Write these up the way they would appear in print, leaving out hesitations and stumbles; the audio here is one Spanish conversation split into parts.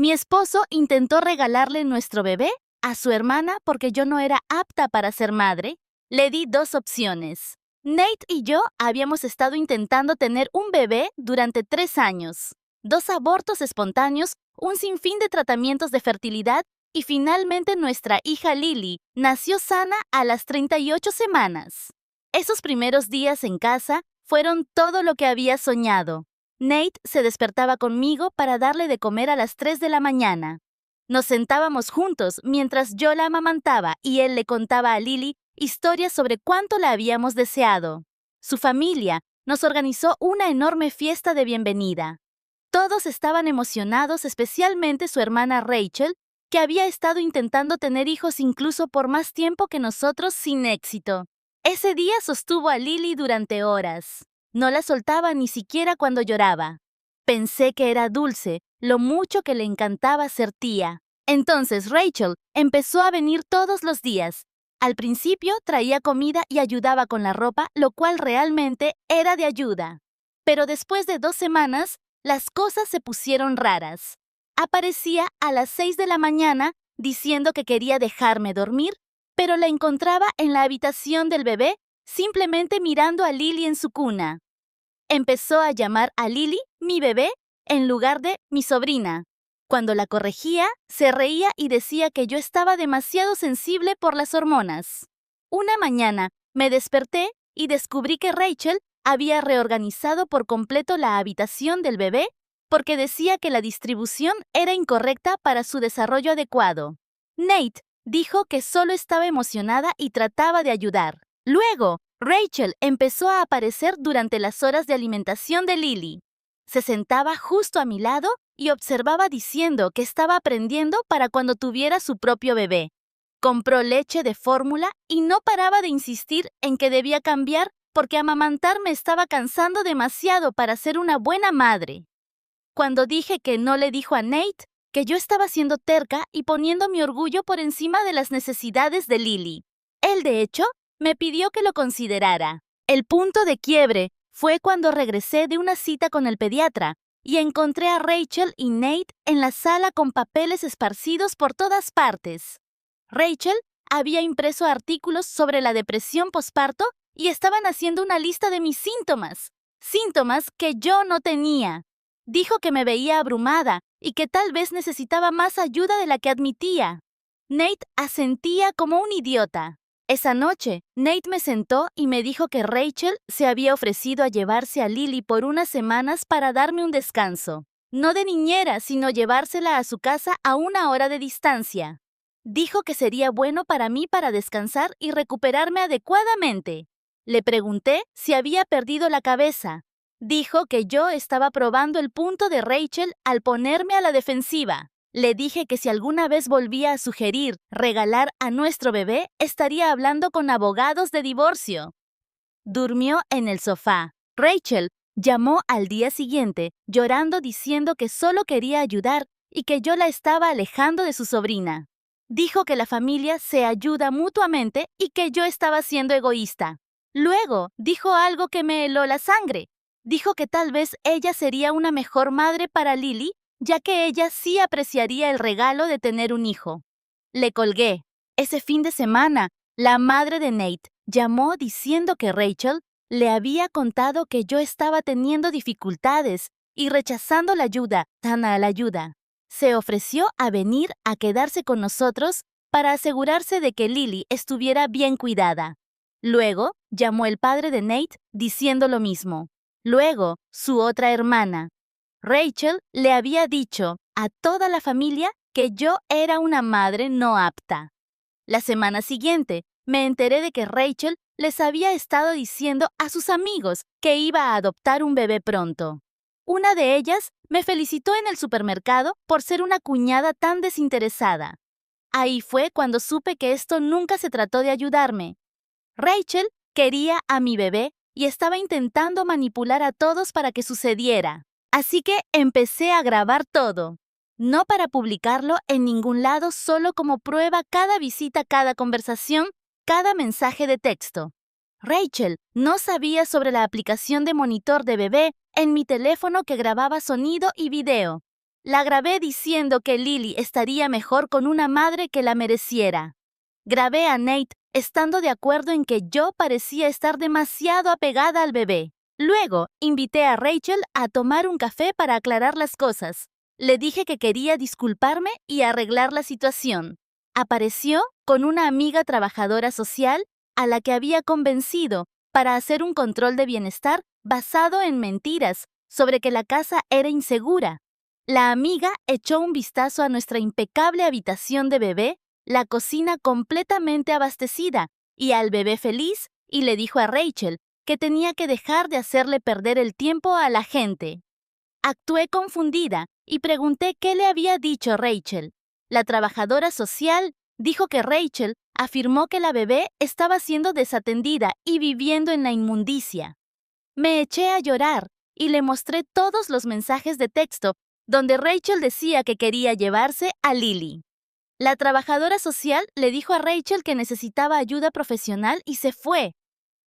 Mi esposo intentó regalarle nuestro bebé a su hermana porque yo no era apta para ser madre. Le di dos opciones. Nate y yo habíamos estado intentando tener un bebé durante 3 años. 2 abortos espontáneos, un sinfín de tratamientos de fertilidad y finalmente nuestra hija Lily nació sana a las 38 semanas. Esos primeros días en casa fueron todo lo que había soñado. Nate se despertaba conmigo para darle de comer a las 3 de la mañana. Nos sentábamos juntos mientras yo la amamantaba y él le contaba a Lily historias sobre cuánto la habíamos deseado. Su familia nos organizó una enorme fiesta de bienvenida. Todos estaban emocionados, especialmente su hermana Rachel, que había estado intentando tener hijos incluso por más tiempo que nosotros sin éxito. Ese día sostuvo a Lily durante horas. No la soltaba ni siquiera cuando lloraba. Pensé que era dulce, lo mucho que le encantaba ser tía. Entonces Rachel empezó a venir todos los días. Al principio traía comida y ayudaba con la ropa, lo cual realmente era de ayuda. Pero después de 2 semanas, las cosas se pusieron raras. Aparecía a las 6 de la mañana diciendo que quería dejarme dormir, pero la encontraba en la habitación del bebé, simplemente mirando a Lily en su cuna. Empezó a llamar a Lily mi bebé en lugar de mi sobrina. Cuando la corregía, se reía y decía que yo estaba demasiado sensible por las hormonas. Una mañana me desperté y descubrí que Rachel había reorganizado por completo la habitación del bebé porque decía que la distribución era incorrecta para su desarrollo adecuado. Nate dijo que solo estaba emocionada y trataba de ayudar. Luego, Rachel empezó a aparecer durante las horas de alimentación de Lily. Se sentaba justo a mi lado y observaba diciendo que estaba aprendiendo para cuando tuviera su propio bebé. Compró leche de fórmula y no paraba de insistir en que debía cambiar porque amamantar me estaba cansando demasiado para ser una buena madre. Cuando dije que no, le dijo a Nate que yo estaba siendo terca y poniendo mi orgullo por encima de las necesidades de Lily. Él, de hecho, me pidió que lo considerara. El punto de quiebre fue cuando regresé de una cita con el pediatra y encontré a Rachel y Nate en la sala con papeles esparcidos por todas partes. Rachel había impreso artículos sobre la depresión posparto y estaban haciendo una lista de mis síntomas que yo no tenía. Dijo que me veía abrumada y que tal vez necesitaba más ayuda de la que admitía. Nate asentía como un idiota. Esa noche, Nate me sentó y me dijo que Rachel se había ofrecido a llevarse a Lily por unas semanas para darme un descanso. No de niñera, sino llevársela a su casa a 1 hora de distancia. Dijo que sería bueno para mí para descansar y recuperarme adecuadamente. Le pregunté si había perdido la cabeza. Dijo que yo estaba probando el punto de Rachel al ponerme a la defensiva. Le dije que si alguna vez volvía a sugerir regalar a nuestro bebé, estaría hablando con abogados de divorcio. Durmió en el sofá. Rachel llamó al día siguiente, llorando diciendo que solo quería ayudar y que yo la estaba alejando de su sobrina. Dijo que la familia se ayuda mutuamente y que yo estaba siendo egoísta. Luego dijo algo que me heló la sangre. Dijo que tal vez ella sería una mejor madre para Lily, ya que ella sí apreciaría el regalo de tener un hijo. Le colgué. Ese fin de semana, la madre de Nate llamó diciendo que Rachel le había contado que yo estaba teniendo dificultades y rechazando la ayuda. Se ofreció a venir a quedarse con nosotros para asegurarse de que Lily estuviera bien cuidada. Luego, llamó el padre de Nate diciendo lo mismo. Luego, su otra hermana. Rachel le había dicho a toda la familia que yo era una madre no apta. La semana siguiente, me enteré de que Rachel les había estado diciendo a sus amigos que iba a adoptar un bebé pronto. Una de ellas me felicitó en el supermercado por ser una cuñada tan desinteresada. Ahí fue cuando supe que esto nunca se trató de ayudarme. Rachel quería a mi bebé y estaba intentando manipular a todos para que sucediera. Así que empecé a grabar todo. No para publicarlo en ningún lado, solo como prueba cada visita, cada conversación, cada mensaje de texto. Rachel no sabía sobre la aplicación de monitor de bebé en mi teléfono que grababa sonido y video. La grabé diciendo que Lily estaría mejor con una madre que la mereciera. Grabé a Nate estando de acuerdo en que yo parecía estar demasiado apegada al bebé. Luego, invité a Rachel a tomar un café para aclarar las cosas. Le dije que quería disculparme y arreglar la situación. Apareció con una amiga trabajadora social a la que había convencido para hacer un control de bienestar basado en mentiras sobre que la casa era insegura. La amiga echó un vistazo a nuestra impecable habitación de bebé, la cocina completamente abastecida y al bebé feliz, y le dijo a Rachel que tenía que dejar de hacerle perder el tiempo a la gente. Actué confundida y pregunté qué le había dicho Rachel. La trabajadora social dijo que Rachel afirmó que la bebé estaba siendo desatendida y viviendo en la inmundicia. Me eché a llorar y le mostré todos los mensajes de texto donde Rachel decía que quería llevarse a Lily. La trabajadora social le dijo a Rachel que necesitaba ayuda profesional y se fue.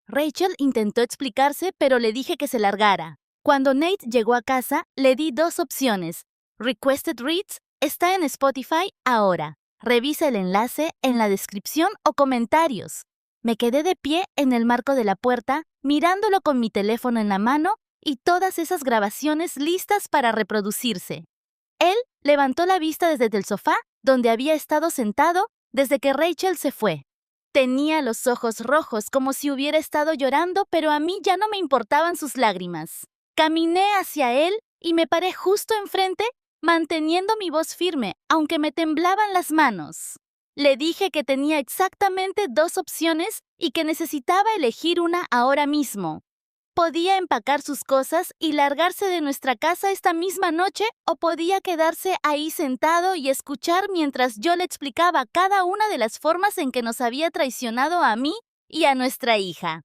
Rachel intentó explicarse, pero le dije que se largara. Cuando Nate llegó a casa, le di 2 opciones. Requested Reads está en Spotify ahora. Revisa el enlace en la descripción o comentarios. Me quedé de pie en el marco de la puerta, mirándolo con mi teléfono en la mano y todas esas grabaciones listas para reproducirse. Él levantó la vista desde el sofá, donde había estado sentado desde que Rachel se fue. Tenía los ojos rojos como si hubiera estado llorando, pero a mí ya no me importaban sus lágrimas. Caminé hacia él y me paré justo enfrente, manteniendo mi voz firme, aunque me temblaban las manos. Le dije que tenía exactamente 2 opciones y que necesitaba elegir una ahora mismo. Podía empacar sus cosas y largarse de nuestra casa esta misma noche, o podía quedarse ahí sentado y escuchar mientras yo le explicaba cada una de las formas en que nos había traicionado a mí y a nuestra hija.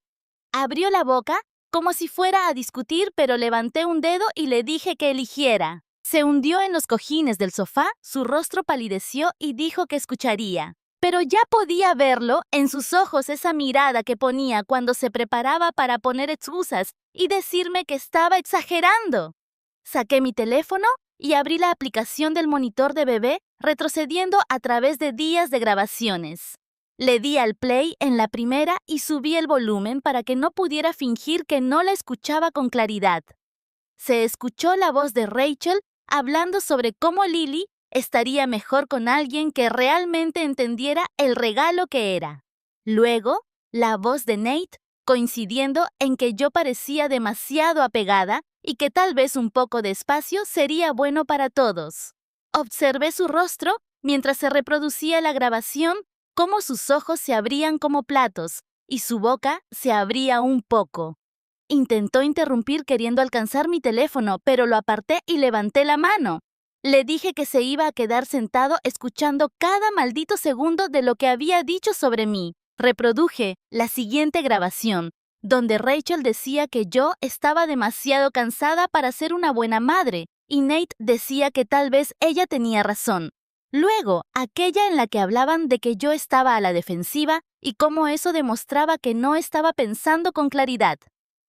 Abrió la boca como si fuera a discutir, pero levanté un dedo y le dije que eligiera. Se hundió en los cojines del sofá, su rostro palideció y dijo que escucharía. Pero ya podía verlo en sus ojos, esa mirada que ponía cuando se preparaba para poner excusas y decirme que estaba exagerando. Saqué mi teléfono y abrí la aplicación del monitor de bebé, retrocediendo a través de días de grabaciones. Le di al play en la primera y subí el volumen para que no pudiera fingir que no la escuchaba con claridad. Se escuchó la voz de Rachel hablando sobre cómo Lily estaría mejor con alguien que realmente entendiera el regalo que era. Luego, la voz de Nate, coincidiendo en que yo parecía demasiado apegada y que tal vez un poco de espacio sería bueno para todos. Observé su rostro mientras se reproducía la grabación, cómo sus ojos se abrían como platos y su boca se abría un poco. Intentó interrumpir queriendo alcanzar mi teléfono, pero lo aparté y levanté la mano. Le dije que se iba a quedar sentado escuchando cada maldito segundo de lo que había dicho sobre mí. Reproduje la siguiente grabación, donde Rachel decía que yo estaba demasiado cansada para ser una buena madre, y Nate decía que tal vez ella tenía razón. Luego, aquella en la que hablaban de que yo estaba a la defensiva y cómo eso demostraba que no estaba pensando con claridad.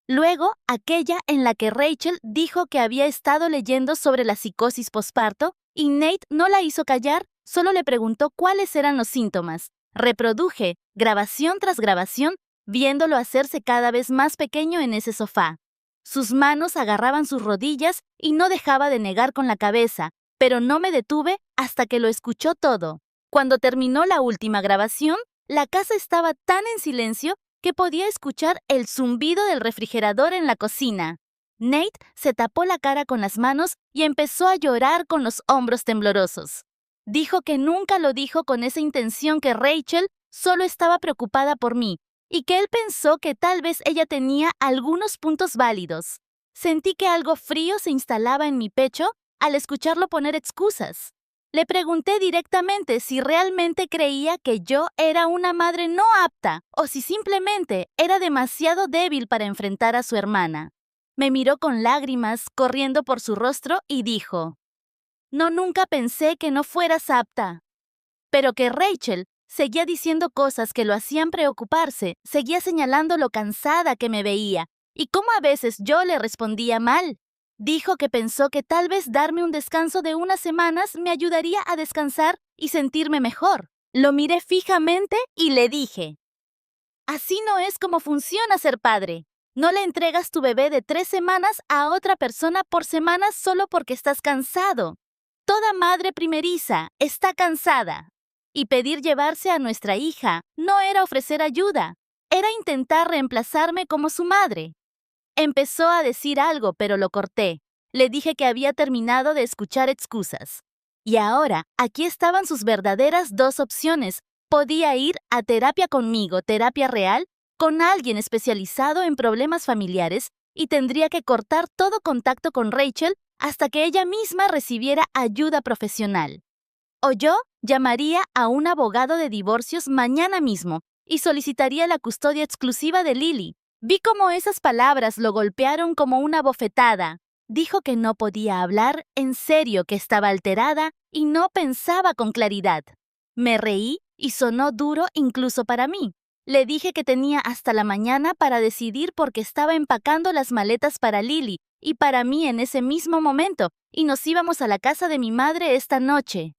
Luego, aquella en la que Rachel dijo que había estado leyendo sobre la psicosis posparto y Nate no la hizo callar, solo le preguntó cuáles eran los síntomas. Reproduje, grabación tras grabación, viéndolo hacerse cada vez más pequeño en ese sofá. Sus manos agarraban sus rodillas y no dejaba de negar con la cabeza, pero no me detuve hasta que lo escuchó todo. Cuando terminó la última grabación, la casa estaba tan en silencio que podía escuchar el zumbido del refrigerador en la cocina. Nate se tapó la cara con las manos y empezó a llorar con los hombros temblorosos. Dijo que nunca lo dijo con esa intención, que Rachel solo estaba preocupada por mí y que él pensó que tal vez ella tenía algunos puntos válidos. Sentí que algo frío se instalaba en mi pecho al escucharlo poner excusas. Le pregunté directamente si realmente creía que yo era una madre no apta o si simplemente era demasiado débil para enfrentar a su hermana. Me miró con lágrimas corriendo por su rostro y dijo: «No, nunca pensé que no fueras apta». Pero que Rachel seguía diciendo cosas que lo hacían preocuparse, seguía señalando lo cansada que me veía y cómo a veces yo le respondía mal. Dijo que pensó que tal vez darme un descanso de unas semanas me ayudaría a descansar y sentirme mejor. Lo miré fijamente y le dije: así no es como funciona ser padre. No le entregas tu bebé de 3 semanas a otra persona por semana solo porque estás cansado. Toda madre primeriza está cansada. Y pedir llevarse a nuestra hija no era ofrecer ayuda, era intentar reemplazarme como su madre. Empezó a decir algo, pero lo corté. Le dije que había terminado de escuchar excusas. Y ahora, aquí estaban sus verdaderas 2 opciones. Podía ir a terapia conmigo, terapia real, con alguien especializado en problemas familiares, y tendría que cortar todo contacto con Rachel hasta que ella misma recibiera ayuda profesional. O yo llamaría a un abogado de divorcios mañana mismo y solicitaría la custodia exclusiva de Lily. Vi cómo esas palabras lo golpearon como una bofetada. Dijo que no podía hablar, en serio que estaba alterada y no pensaba con claridad. Me reí y sonó duro incluso para mí. Le dije que tenía hasta la mañana para decidir porque estaba empacando las maletas para Lily y para mí en ese mismo momento, y nos íbamos a la casa de mi madre esta noche.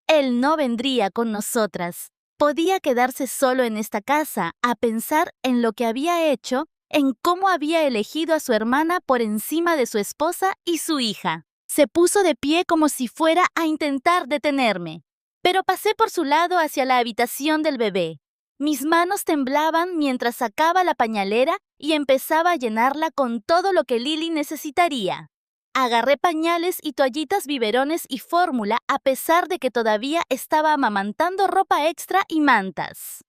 Él no vendría con nosotras. Podía quedarse solo en esta casa a pensar en lo que había hecho, en cómo había elegido a su hermana por encima de su esposa y su hija. Se puso de pie como si fuera a intentar detenerme, pero pasé por su lado hacia la habitación del bebé. Mis manos temblaban mientras sacaba la pañalera y empezaba a llenarla con todo lo que Lily necesitaría. Agarré pañales y toallitas, biberones y fórmula a pesar de que todavía estaba amamantando ropa extra y mantas.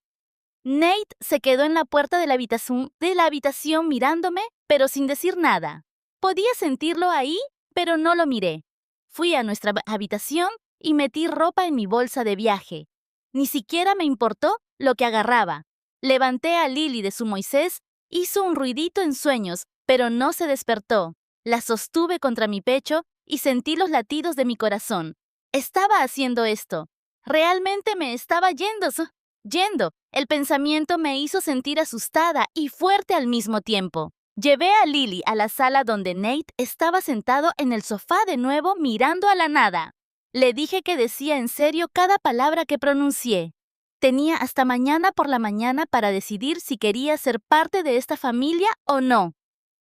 Nate se quedó en la puerta de la habitación mirándome, pero sin decir nada. Podía sentirlo ahí, pero no lo miré. Fui a nuestra habitación y metí ropa en mi bolsa de viaje. Ni siquiera me importó lo que agarraba. Levanté a Lily de su Moisés, hizo un ruidito en sueños, pero no se despertó. La sostuve contra mi pecho y sentí los latidos de mi corazón. Estaba haciendo esto. Realmente me estaba yendo. El pensamiento me hizo sentir asustada y fuerte al mismo tiempo. Llevé a Lily a la sala donde Nate estaba sentado en el sofá de nuevo mirando a la nada. Le dije que decía en serio cada palabra que pronuncié. Tenía hasta mañana por la mañana para decidir si quería ser parte de esta familia o no.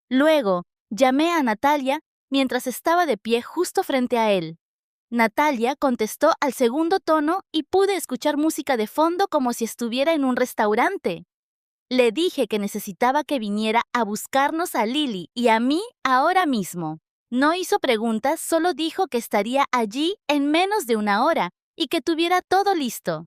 Luego, llamé a Natalia mientras estaba de pie justo frente a él. Natalia contestó al segundo tono y pude escuchar música de fondo como si estuviera en un restaurante. Le dije que necesitaba que viniera a buscarnos a Lily y a mí ahora mismo. No hizo preguntas, solo dijo que estaría allí en menos de una hora y que tuviera todo listo.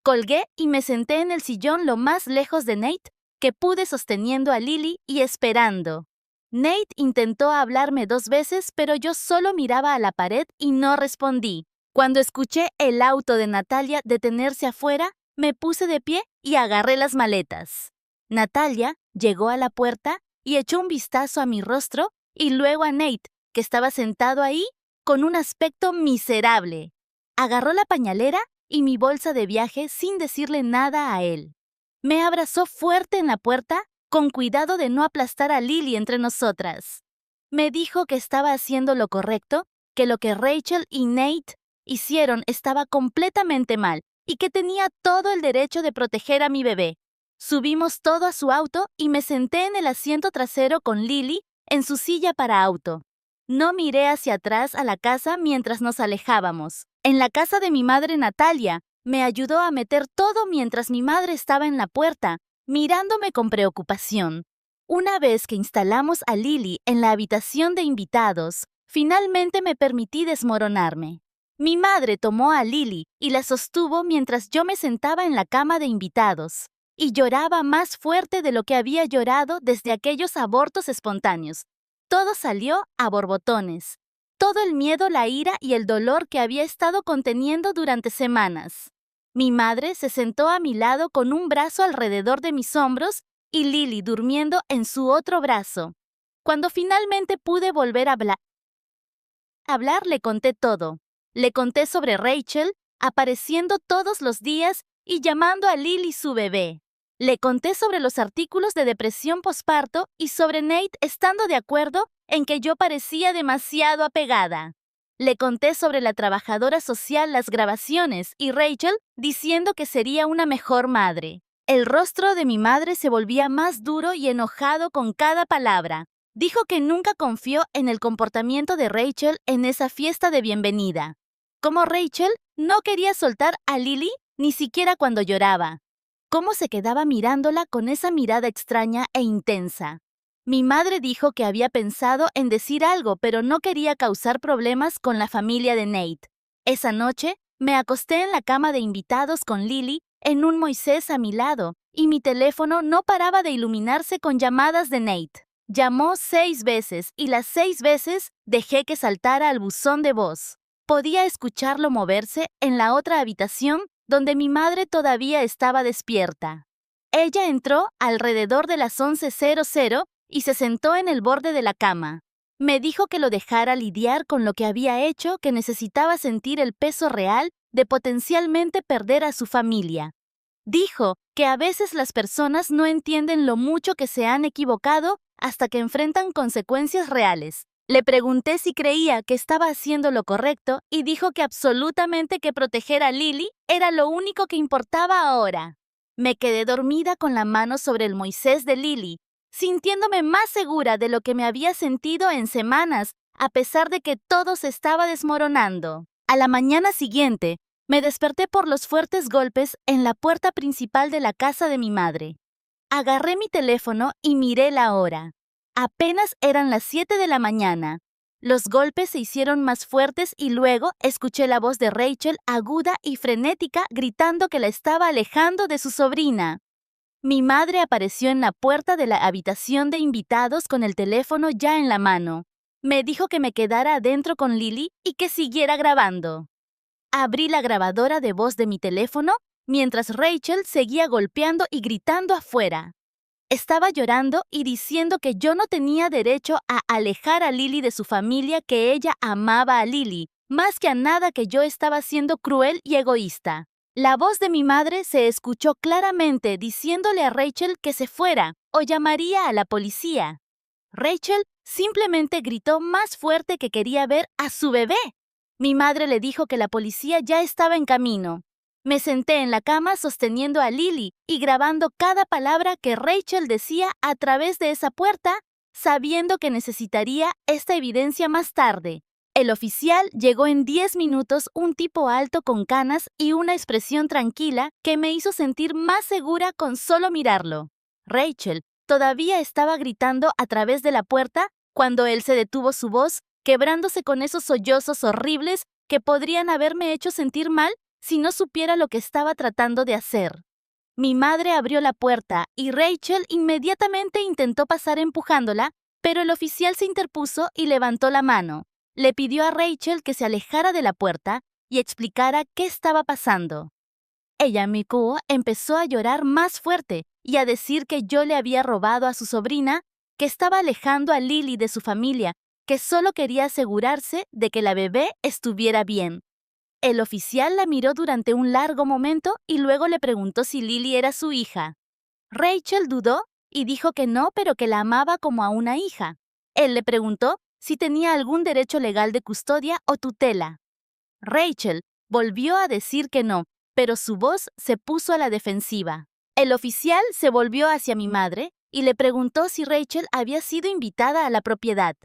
Colgué y me senté en el sillón lo más lejos de Nate que pude, sosteniendo a Lily y esperando. Nate intentó hablarme 2 veces, pero yo solo miraba a la pared y no respondí. Cuando escuché el auto de Natalia detenerse afuera, me puse de pie y agarré las maletas. Natalia llegó a la puerta y echó un vistazo a mi rostro y luego a Nate, que estaba sentado ahí con un aspecto miserable. Agarró la pañalera y mi bolsa de viaje sin decirle nada a él. Me abrazó fuerte en la puerta, con cuidado de no aplastar a Lily entre nosotras. Me dijo que estaba haciendo lo correcto, que lo que Rachel y Nate hicieron estaba completamente mal y que tenía todo el derecho de proteger a mi bebé. Subimos todo a su auto y me senté en el asiento trasero con Lily en su silla para auto. No miré hacia atrás a la casa mientras nos alejábamos. En la casa de mi madre Natalia, me ayudó a meter todo mientras mi madre estaba en la puerta, mirándome con preocupación. Una vez que instalamos a Lily en la habitación de invitados, finalmente me permití desmoronarme. Mi madre tomó a Lily y la sostuvo mientras yo me sentaba en la cama de invitados, y lloraba más fuerte de lo que había llorado desde aquellos abortos espontáneos. Todo salió a borbotones. Todo el miedo, la ira y el dolor que había estado conteniendo durante semanas. Mi madre se sentó a mi lado con un brazo alrededor de mis hombros y Lily durmiendo en su otro brazo. Cuando finalmente pude volver a hablar, le conté todo. Le conté sobre Rachel, apareciendo todos los días y llamando a Lily su bebé. Le conté sobre los artículos de depresión posparto y sobre Nate estando de acuerdo en que yo parecía demasiado apegada. Le conté sobre la trabajadora social, las grabaciones y Rachel diciendo que sería una mejor madre. El rostro de mi madre se volvía más duro y enojado con cada palabra. Dijo que nunca confió en el comportamiento de Rachel en esa fiesta de bienvenida. Como Rachel no quería soltar a Lily ni siquiera cuando lloraba. Cómo se quedaba mirándola con esa mirada extraña e intensa. Mi madre dijo que había pensado en decir algo, pero no quería causar problemas con la familia de Nate. Esa noche, me acosté en la cama de invitados con Lily, en un Moisés a mi lado, y mi teléfono no paraba de iluminarse con llamadas de Nate. Llamó 6 veces y las 6 veces dejé que saltara al buzón de voz. Podía escucharlo moverse en la otra habitación donde mi madre todavía estaba despierta. Ella entró alrededor de las 11:00 y se sentó en el borde de la cama. Me dijo que lo dejara lidiar con lo que había hecho, que necesitaba sentir el peso real de potencialmente perder a su familia. Dijo que a veces las personas no entienden lo mucho que se han equivocado hasta que enfrentan consecuencias reales. Le pregunté si creía que estaba haciendo lo correcto y dijo que absolutamente que proteger a Lily era lo único que importaba ahora. Me quedé dormida con la mano sobre el Moisés de Lily, sintiéndome más segura de lo que me había sentido en semanas, a pesar de que todo se estaba desmoronando. A la mañana siguiente, me desperté por los fuertes golpes en la puerta principal de la casa de mi madre. Agarré mi teléfono y miré la hora. Apenas eran las 7 de la mañana. Los golpes se hicieron más fuertes y luego escuché la voz de Rachel aguda y frenética gritando que la estaba alejando de su sobrina. Mi madre apareció en la puerta de la habitación de invitados con el teléfono ya en la mano. Me dijo que me quedara adentro con Lily y que siguiera grabando. Abrí la grabadora de voz de mi teléfono mientras Rachel seguía golpeando y gritando afuera. Estaba llorando y diciendo que yo no tenía derecho a alejar a Lily de su familia, que ella amaba a Lily, más que a nada, que yo estaba siendo cruel y egoísta. La voz de mi madre se escuchó claramente diciéndole a Rachel que se fuera o llamaría a la policía. Rachel simplemente gritó más fuerte que quería ver a su bebé. Mi madre le dijo que la policía ya estaba en camino. Me senté en la cama sosteniendo a Lily y grabando cada palabra que Rachel decía a través de esa puerta, sabiendo que necesitaría esta evidencia más tarde. El oficial llegó en 10 minutos, un tipo alto con canas y una expresión tranquila que me hizo sentir más segura con solo mirarlo. Rachel todavía estaba gritando a través de la puerta cuando él se detuvo su voz, quebrándose con esos sollozos horribles que podrían haberme hecho sentir mal si no supiera lo que estaba tratando de hacer. Mi madre abrió la puerta y Rachel inmediatamente intentó pasar empujándola, pero el oficial se interpuso y levantó la mano. Le pidió a Rachel que se alejara de la puerta y explicara qué estaba pasando. Ella, Mikuo, empezó a llorar más fuerte y a decir que yo le había robado a su sobrina, que estaba alejando a Lily de su familia, que solo quería asegurarse de que la bebé estuviera bien. El oficial la miró durante un largo momento y luego le preguntó si Lily era su hija. Rachel dudó y dijo que no, pero que la amaba como a una hija. Él le preguntó si tenía algún derecho legal de custodia o tutela. Rachel volvió a decir que no, pero su voz se puso a la defensiva. El oficial se volvió hacia mi madre y le preguntó si Rachel había sido invitada a la propiedad.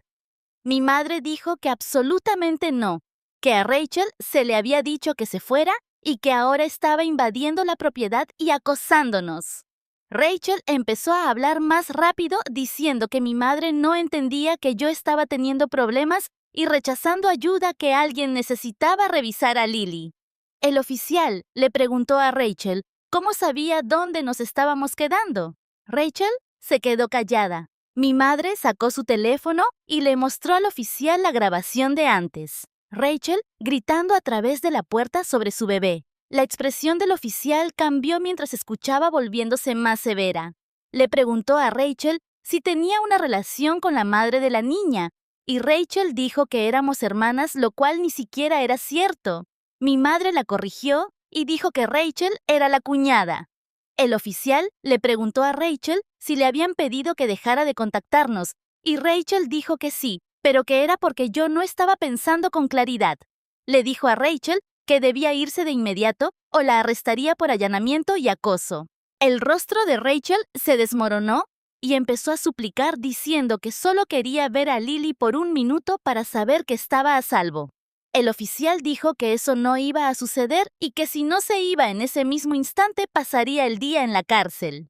Mi madre dijo que absolutamente no, que a Rachel se le había dicho que se fuera y que ahora estaba invadiendo la propiedad y acosándonos. Rachel empezó a hablar más rápido diciendo que mi madre no entendía que yo estaba teniendo problemas y rechazando ayuda, que alguien necesitaba revisar a Lily. El oficial le preguntó a Rachel cómo sabía dónde nos estábamos quedando. Rachel se quedó callada. Mi madre sacó su teléfono y le mostró al oficial la grabación de antes. Rachel gritando a través de la puerta sobre su bebé. La expresión del oficial cambió mientras escuchaba, volviéndose más severa. Le preguntó a Rachel si tenía una relación con la madre de la niña, y Rachel dijo que éramos hermanas, lo cual ni siquiera era cierto. Mi madre la corrigió y dijo que Rachel era la cuñada. El oficial le preguntó a Rachel si le habían pedido que dejara de contactarnos, y Rachel dijo que sí, pero que era porque yo no estaba pensando con claridad. Le dijo a Rachel que debía irse de inmediato o la arrestaría por allanamiento y acoso. El rostro de Rachel se desmoronó y empezó a suplicar diciendo que solo quería ver a Lily por un minuto para saber que estaba a salvo. El oficial dijo que eso no iba a suceder y que si no se iba en ese mismo instante pasaría el día en la cárcel.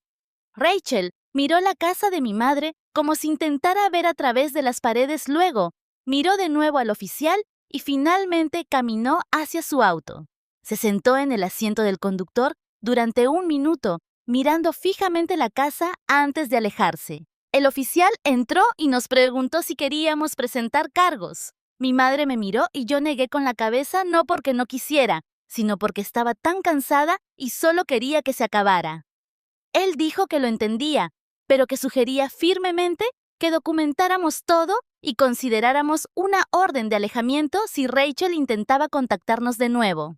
Rachel miró la casa de mi madre como si intentara ver a través de las paredes, luego miró de nuevo al oficial y finalmente caminó hacia su auto. Se sentó en el asiento del conductor durante un minuto, mirando fijamente la casa antes de alejarse. El oficial entró y nos preguntó si queríamos presentar cargos. Mi madre me miró y yo negué con la cabeza, no porque no quisiera, sino porque estaba tan cansada y solo quería que se acabara. Él dijo que lo entendía, pero que sugería firmemente que documentáramos todo y consideráramos una orden de alejamiento si Rachel intentaba contactarnos de nuevo.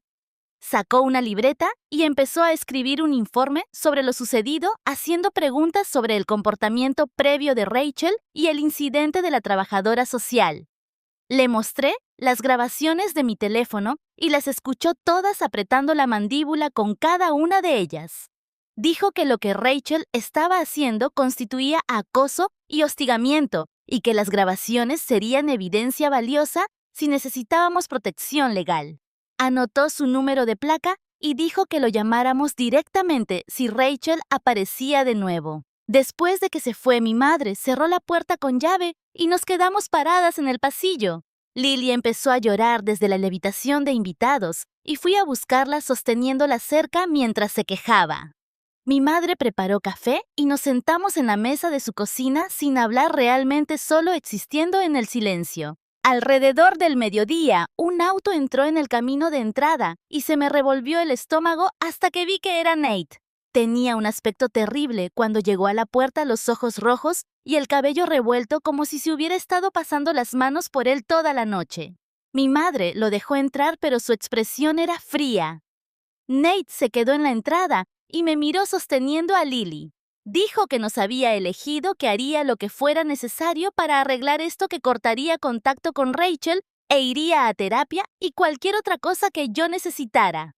Sacó una libreta y empezó a escribir un informe sobre lo sucedido, haciendo preguntas sobre el comportamiento previo de Rachel y el incidente de la trabajadora social. Le mostré las grabaciones de mi teléfono y las escuchó todas apretando la mandíbula con cada una de ellas. Dijo que lo que Rachel estaba haciendo constituía acoso y hostigamiento y que las grabaciones serían evidencia valiosa si necesitábamos protección legal. Anotó su número de placa y dijo que lo llamáramos directamente si Rachel aparecía de nuevo. Después de que se fue mi madre, cerró la puerta con llave y nos quedamos paradas en el pasillo. Lily empezó a llorar desde la habitación de invitados y fui a buscarla sosteniendo la cerca mientras se quejaba. Mi madre preparó café y nos sentamos en la mesa de su cocina sin hablar realmente, solo existiendo en el silencio. Alrededor del mediodía, un auto entró en el camino de entrada y se me revolvió el estómago hasta que vi que era Nate. Tenía un aspecto terrible cuando llegó a la puerta, los ojos rojos y el cabello revuelto como si se hubiera estado pasando las manos por él toda la noche. Mi madre lo dejó entrar, pero su expresión era fría. Nate se quedó en la entrada y me miró sosteniendo a Lily. Dijo que nos había elegido, que haría lo que fuera necesario para arreglar esto, que cortaría contacto con Rachel e iría a terapia y cualquier otra cosa que yo necesitara.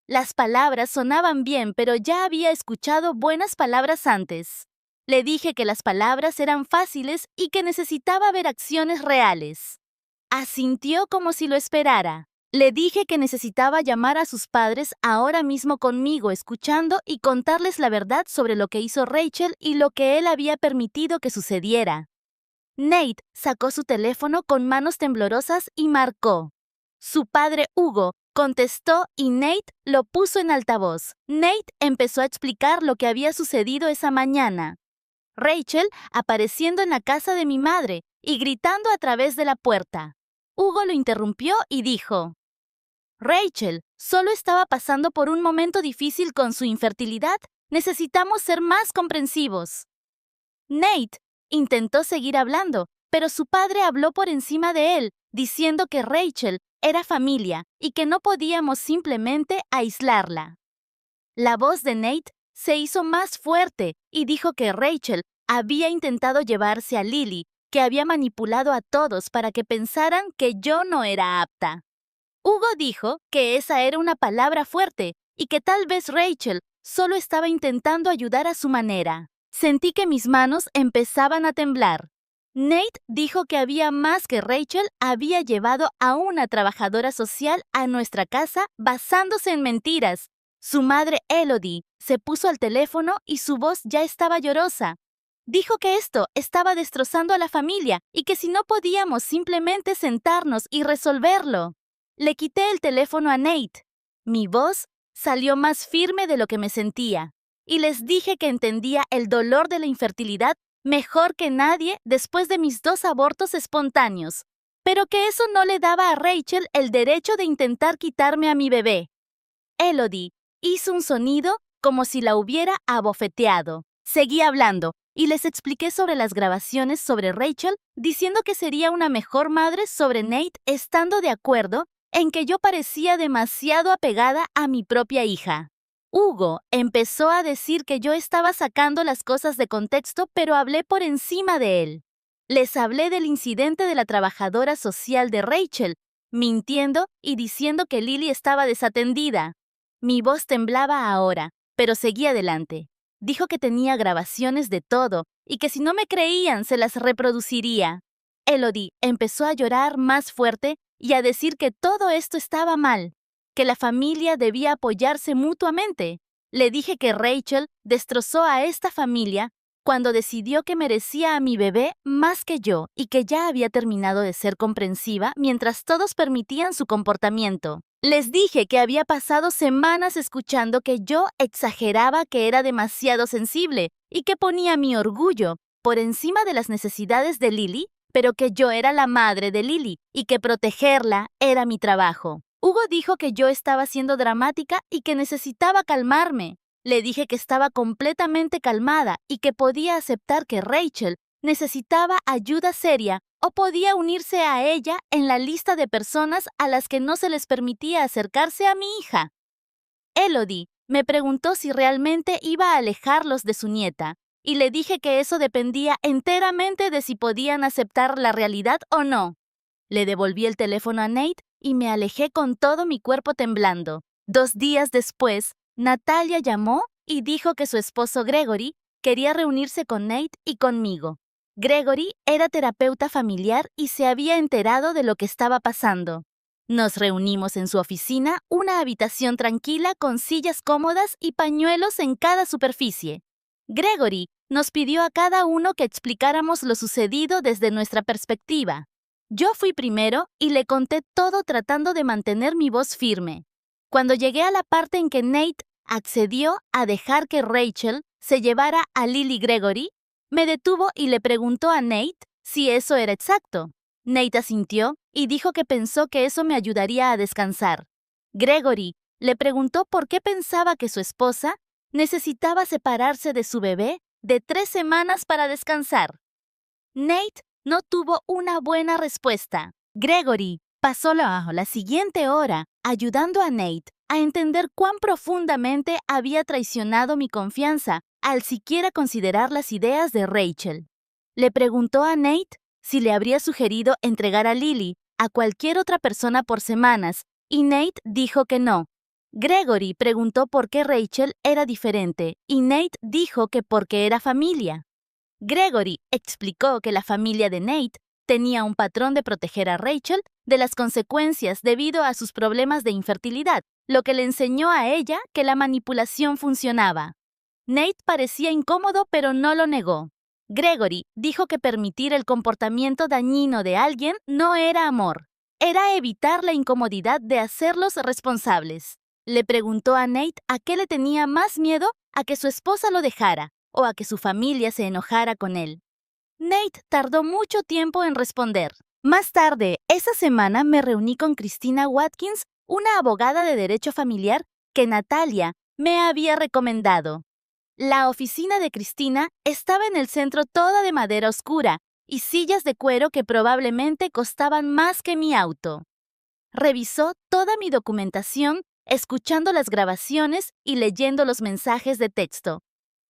Las palabras sonaban bien, pero ya había escuchado buenas palabras antes. Le dije que las palabras eran fáciles y que necesitaba ver acciones reales. Asintió como si lo esperara. Le dije que necesitaba llamar a sus padres ahora mismo conmigo, escuchando y contarles la verdad sobre lo que hizo Rachel y lo que él había permitido que sucediera. Nate sacó su teléfono con manos temblorosas y marcó. Su padre Hugo contestó y Nate lo puso en altavoz. Nate empezó a explicar lo que había sucedido esa mañana. Rachel apareciendo en la casa de mi madre y gritando a través de la puerta. Hugo lo interrumpió y dijo: Rachel solo estaba pasando por un momento difícil con su infertilidad. Necesitamos ser más comprensivos. Nate intentó seguir hablando, pero su padre habló por encima de él, diciendo que Rachel era familia y que no podíamos simplemente aislarla. La voz de Nate se hizo más fuerte y dijo que Rachel había intentado llevarse a Lily, que había manipulado a todos para que pensaran que yo no era apta. Hugo dijo que esa era una palabra fuerte y que tal vez Rachel solo estaba intentando ayudar a su manera. Sentí que mis manos empezaban a temblar. Nate dijo que había más, que Rachel había llevado a una trabajadora social a nuestra casa basándose en mentiras. Su madre Elodie se puso al teléfono y su voz ya estaba llorosa. Dijo que esto estaba destrozando a la familia y que si no podíamos simplemente sentarnos y resolverlo. Le quité el teléfono a Nate. Mi voz salió más firme de lo que me sentía y les dije que entendía el dolor de la infertilidad mejor que nadie después de mis 2 abortos espontáneos, pero que eso no le daba a Rachel el derecho de intentar quitarme a mi bebé. Elodie hizo un sonido como si la hubiera abofeteado. Seguí hablando y les expliqué sobre las grabaciones sobre Rachel, diciendo que sería una mejor madre, sobre Nate estando de acuerdo en que yo parecía demasiado apegada a mi propia hija. Hugo empezó a decir que yo estaba sacando las cosas de contexto, pero hablé por encima de él. Les hablé del incidente de la trabajadora social de Rachel, mintiendo y diciendo que Lily estaba desatendida. Mi voz temblaba ahora, pero seguí adelante. Dijo que tenía grabaciones de todo y que si no me creían se las reproduciría. Elodie empezó a llorar más fuerte y a decir que todo esto estaba mal, que la familia debía apoyarse mutuamente. Le dije que Rachel destrozó a esta familia cuando decidió que merecía a mi bebé más que yo y que ya había terminado de ser comprensiva mientras todos permitían su comportamiento. Les dije que había pasado semanas escuchando que yo exageraba, que era demasiado sensible y que ponía mi orgullo por encima de las necesidades de Lily, pero que yo era la madre de Lily y que protegerla era mi trabajo. Hugo dijo que yo estaba siendo dramática y que necesitaba calmarme. Le dije que estaba completamente calmada y que podía aceptar que Rachel necesitaba ayuda seria o podía unirse a ella en la lista de personas a las que no se les permitía acercarse a mi hija. Elodie me preguntó si realmente iba a alejarlos de su nieta, y le dije que eso dependía enteramente de si podían aceptar la realidad o no. Le devolví el teléfono a Nate y me alejé con todo mi cuerpo temblando. 2 días después, Natalia llamó y dijo que su esposo Gregory quería reunirse con Nate y conmigo. Gregory era terapeuta familiar y se había enterado de lo que estaba pasando. Nos reunimos en su oficina, una habitación tranquila con sillas cómodas y pañuelos en cada superficie. Gregory nos pidió a cada uno que explicáramos lo sucedido desde nuestra perspectiva. Yo fui primero y le conté todo tratando de mantener mi voz firme. Cuando llegué a la parte en que Nate accedió a dejar que Rachel se llevara a Lily Gregory, me detuvo y le preguntó a Nate si eso era exacto. Nate asintió y dijo que pensó que eso me ayudaría a descansar. Gregory le preguntó por qué pensaba que su esposa necesitaba separarse de su bebé de 3 semanas para descansar. Nate no tuvo una buena respuesta. Gregory pasó la siguiente hora ayudando a Nate a entender cuán profundamente había traicionado mi confianza al siquiera considerar las ideas de Rachel. Le preguntó a Nate si le habría sugerido entregar a Lily a cualquier otra persona por semanas, y Nate dijo que no. Gregory preguntó por qué Rachel era diferente, y Nate dijo que porque era familia. Gregory explicó que la familia de Nate tenía un patrón de proteger a Rachel de las consecuencias debido a sus problemas de infertilidad, lo que le enseñó a ella que la manipulación funcionaba. Nate parecía incómodo, pero no lo negó. Gregory dijo que permitir el comportamiento dañino de alguien no era amor, era evitar la incomodidad de hacerlos responsables. Le preguntó a Nate a qué le tenía más miedo, a que su esposa lo dejara o a que su familia se enojara con él. Nate tardó mucho tiempo en responder. Más tarde, esa semana me reuní con Christina Watkins, una abogada de derecho familiar que Natalia me había recomendado. La oficina de Christina estaba en el centro, toda de madera oscura y sillas de cuero que probablemente costaban más que mi auto. Revisó toda mi documentación, escuchando las grabaciones y leyendo los mensajes de texto.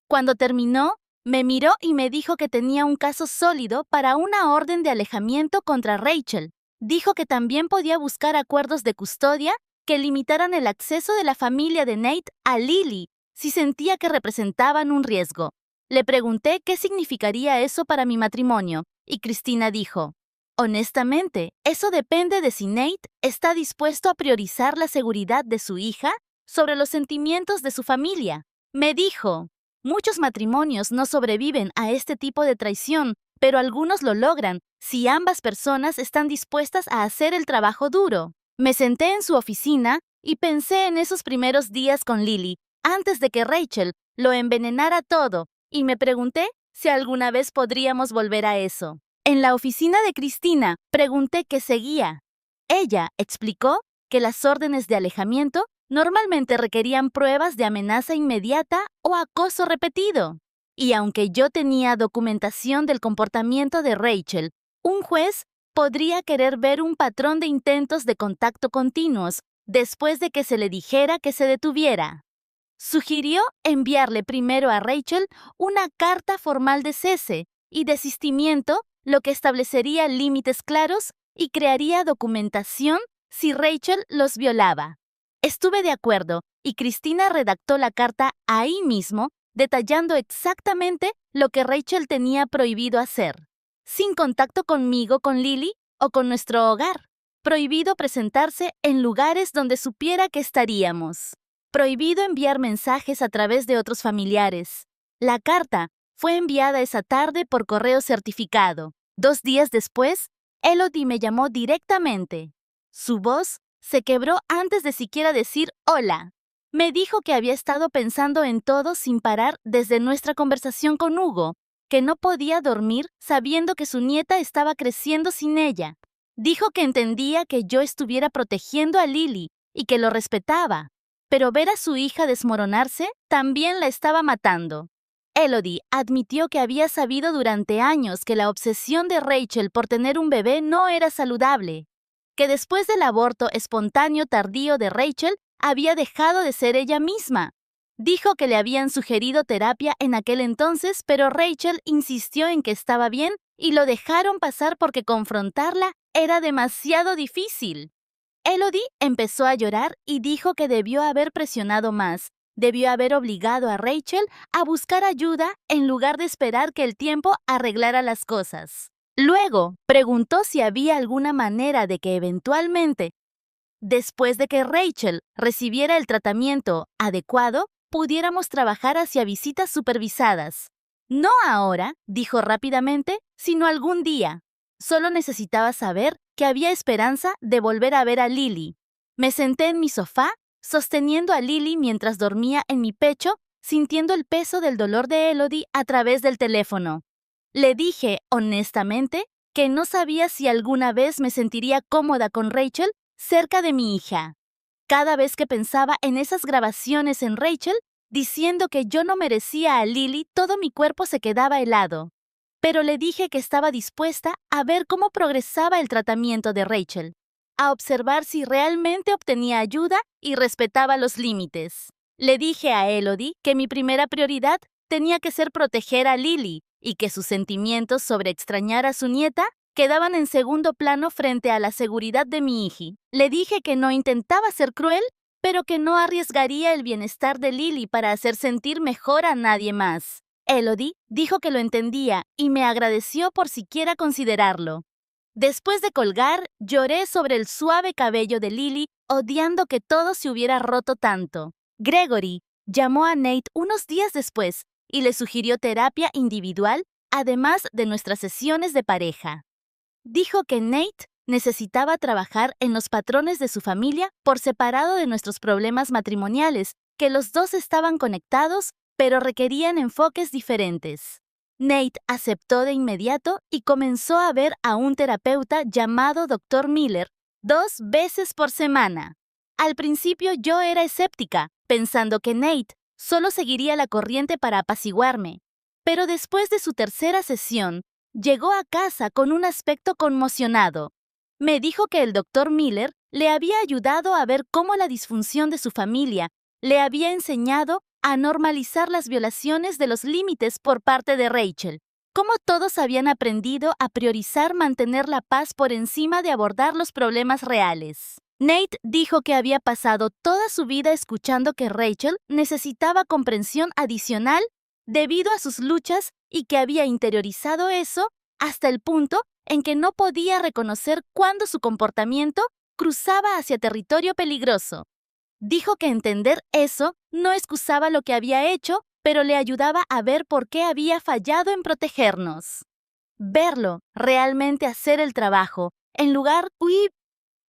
Cuando terminó, me miró y me dijo que tenía un caso sólido para una orden de alejamiento contra Rachel. Dijo que también podía buscar acuerdos de custodia que limitaran el acceso de la familia de Nate a Lily si sentía que representaban un riesgo. Le pregunté qué significaría eso para mi matrimonio, y Christina dijo: honestamente, eso depende de si Nate está dispuesto a priorizar la seguridad de su hija sobre los sentimientos de su familia. Me dijo: muchos matrimonios no sobreviven a este tipo de traición, pero algunos lo logran si ambas personas están dispuestas a hacer el trabajo duro. Me senté en su oficina y pensé en esos primeros días con Lily, antes de que Rachel lo envenenara todo, y me pregunté si alguna vez podríamos volver a eso. En la oficina de Christina, pregunté qué seguía. Ella explicó que las órdenes de alejamiento normalmente requerían pruebas de amenaza inmediata o acoso repetido. Y aunque yo tenía documentación del comportamiento de Rachel, un juez podría querer ver un patrón de intentos de contacto continuos después de que se le dijera que se detuviera. Sugirió enviarle primero a Rachel una carta formal de cese y desistimiento, lo que establecería límites claros y crearía documentación si Rachel los violaba. Estuve de acuerdo y Cristina redactó la carta ahí mismo, detallando exactamente lo que Rachel tenía prohibido hacer. Sin contacto conmigo, con Lily o con nuestro hogar. Prohibido presentarse en lugares donde supiera que estaríamos. Prohibido enviar mensajes a través de otros familiares. La carta fue enviada esa tarde por correo certificado. 2 días después, Elodie me llamó directamente. Su voz se quebró antes de siquiera decir hola. Me dijo que había estado pensando en todo sin parar desde nuestra conversación con Hugo, que no podía dormir sabiendo que su nieta estaba creciendo sin ella. Dijo que entendía que yo estuviera protegiendo a Lily y que lo respetaba, pero ver a su hija desmoronarse también la estaba matando. Elodie admitió que había sabido durante años que la obsesión de Rachel por tener un bebé no era saludable, que después del aborto espontáneo tardío de Rachel había dejado de ser ella misma. Dijo que le habían sugerido terapia en aquel entonces, pero Rachel insistió en que estaba bien y lo dejaron pasar porque confrontarla era demasiado difícil. Elodie empezó a llorar y dijo que debió haber presionado más, debió haber obligado a Rachel a buscar ayuda en lugar de esperar que el tiempo arreglara las cosas. Luego, preguntó si había alguna manera de que eventualmente, después de que Rachel recibiera el tratamiento adecuado, pudiéramos trabajar hacia visitas supervisadas. No ahora, dijo rápidamente, sino algún día. Solo necesitaba saber que había esperanza de volver a ver a Lily. Me senté en mi sofá, sosteniendo a Lily mientras dormía en mi pecho, sintiendo el peso del dolor de Elodie a través del teléfono. Le dije, honestamente, que no sabía si alguna vez me sentiría cómoda con Rachel cerca de mi hija. Cada vez que pensaba en esas grabaciones en Rachel, diciendo que yo no merecía a Lily, todo mi cuerpo se quedaba helado. Pero le dije que estaba dispuesta a ver cómo progresaba el tratamiento de Rachel, a observar si realmente obtenía ayuda y respetaba los límites. Le dije a Elodie que mi primera prioridad tenía que ser proteger a Lily y que sus sentimientos sobre extrañar a su nieta quedaban en segundo plano frente a la seguridad de mi hija. Le dije que no intentaba ser cruel, pero que no arriesgaría el bienestar de Lily para hacer sentir mejor a nadie más. Elodie dijo que lo entendía y me agradeció por siquiera considerarlo. Después de colgar, lloré sobre el suave cabello de Lily, odiando que todo se hubiera roto tanto. Gregory llamó a Nate unos días después y le sugirió terapia individual, además de nuestras sesiones de pareja. Dijo que Nate necesitaba trabajar en los patrones de su familia por separado de nuestros problemas matrimoniales, que los dos estaban conectados, pero requerían enfoques diferentes. Nate aceptó de inmediato y comenzó a ver a un terapeuta llamado Dr. Miller 2 veces por semana. Al principio yo era escéptica, pensando que Nate solo seguiría la corriente para apaciguarme. Pero después de su tercera sesión, llegó a casa con un aspecto conmocionado. Me dijo que el Dr. Miller le había ayudado a ver cómo la disfunción de su familia le había enseñado a normalizar las violaciones de los límites por parte de Rachel, cómo todos habían aprendido a priorizar mantener la paz por encima de abordar los problemas reales. Nate dijo que había pasado toda su vida escuchando que Rachel necesitaba comprensión adicional debido a sus luchas y que había interiorizado eso hasta el punto en que no podía reconocer cuándo su comportamiento cruzaba hacia territorio peligroso. Dijo que entender eso no excusaba lo que había hecho, pero le ayudaba a ver por qué había fallado en protegernos. Verlo realmente hacer el trabajo, en lugar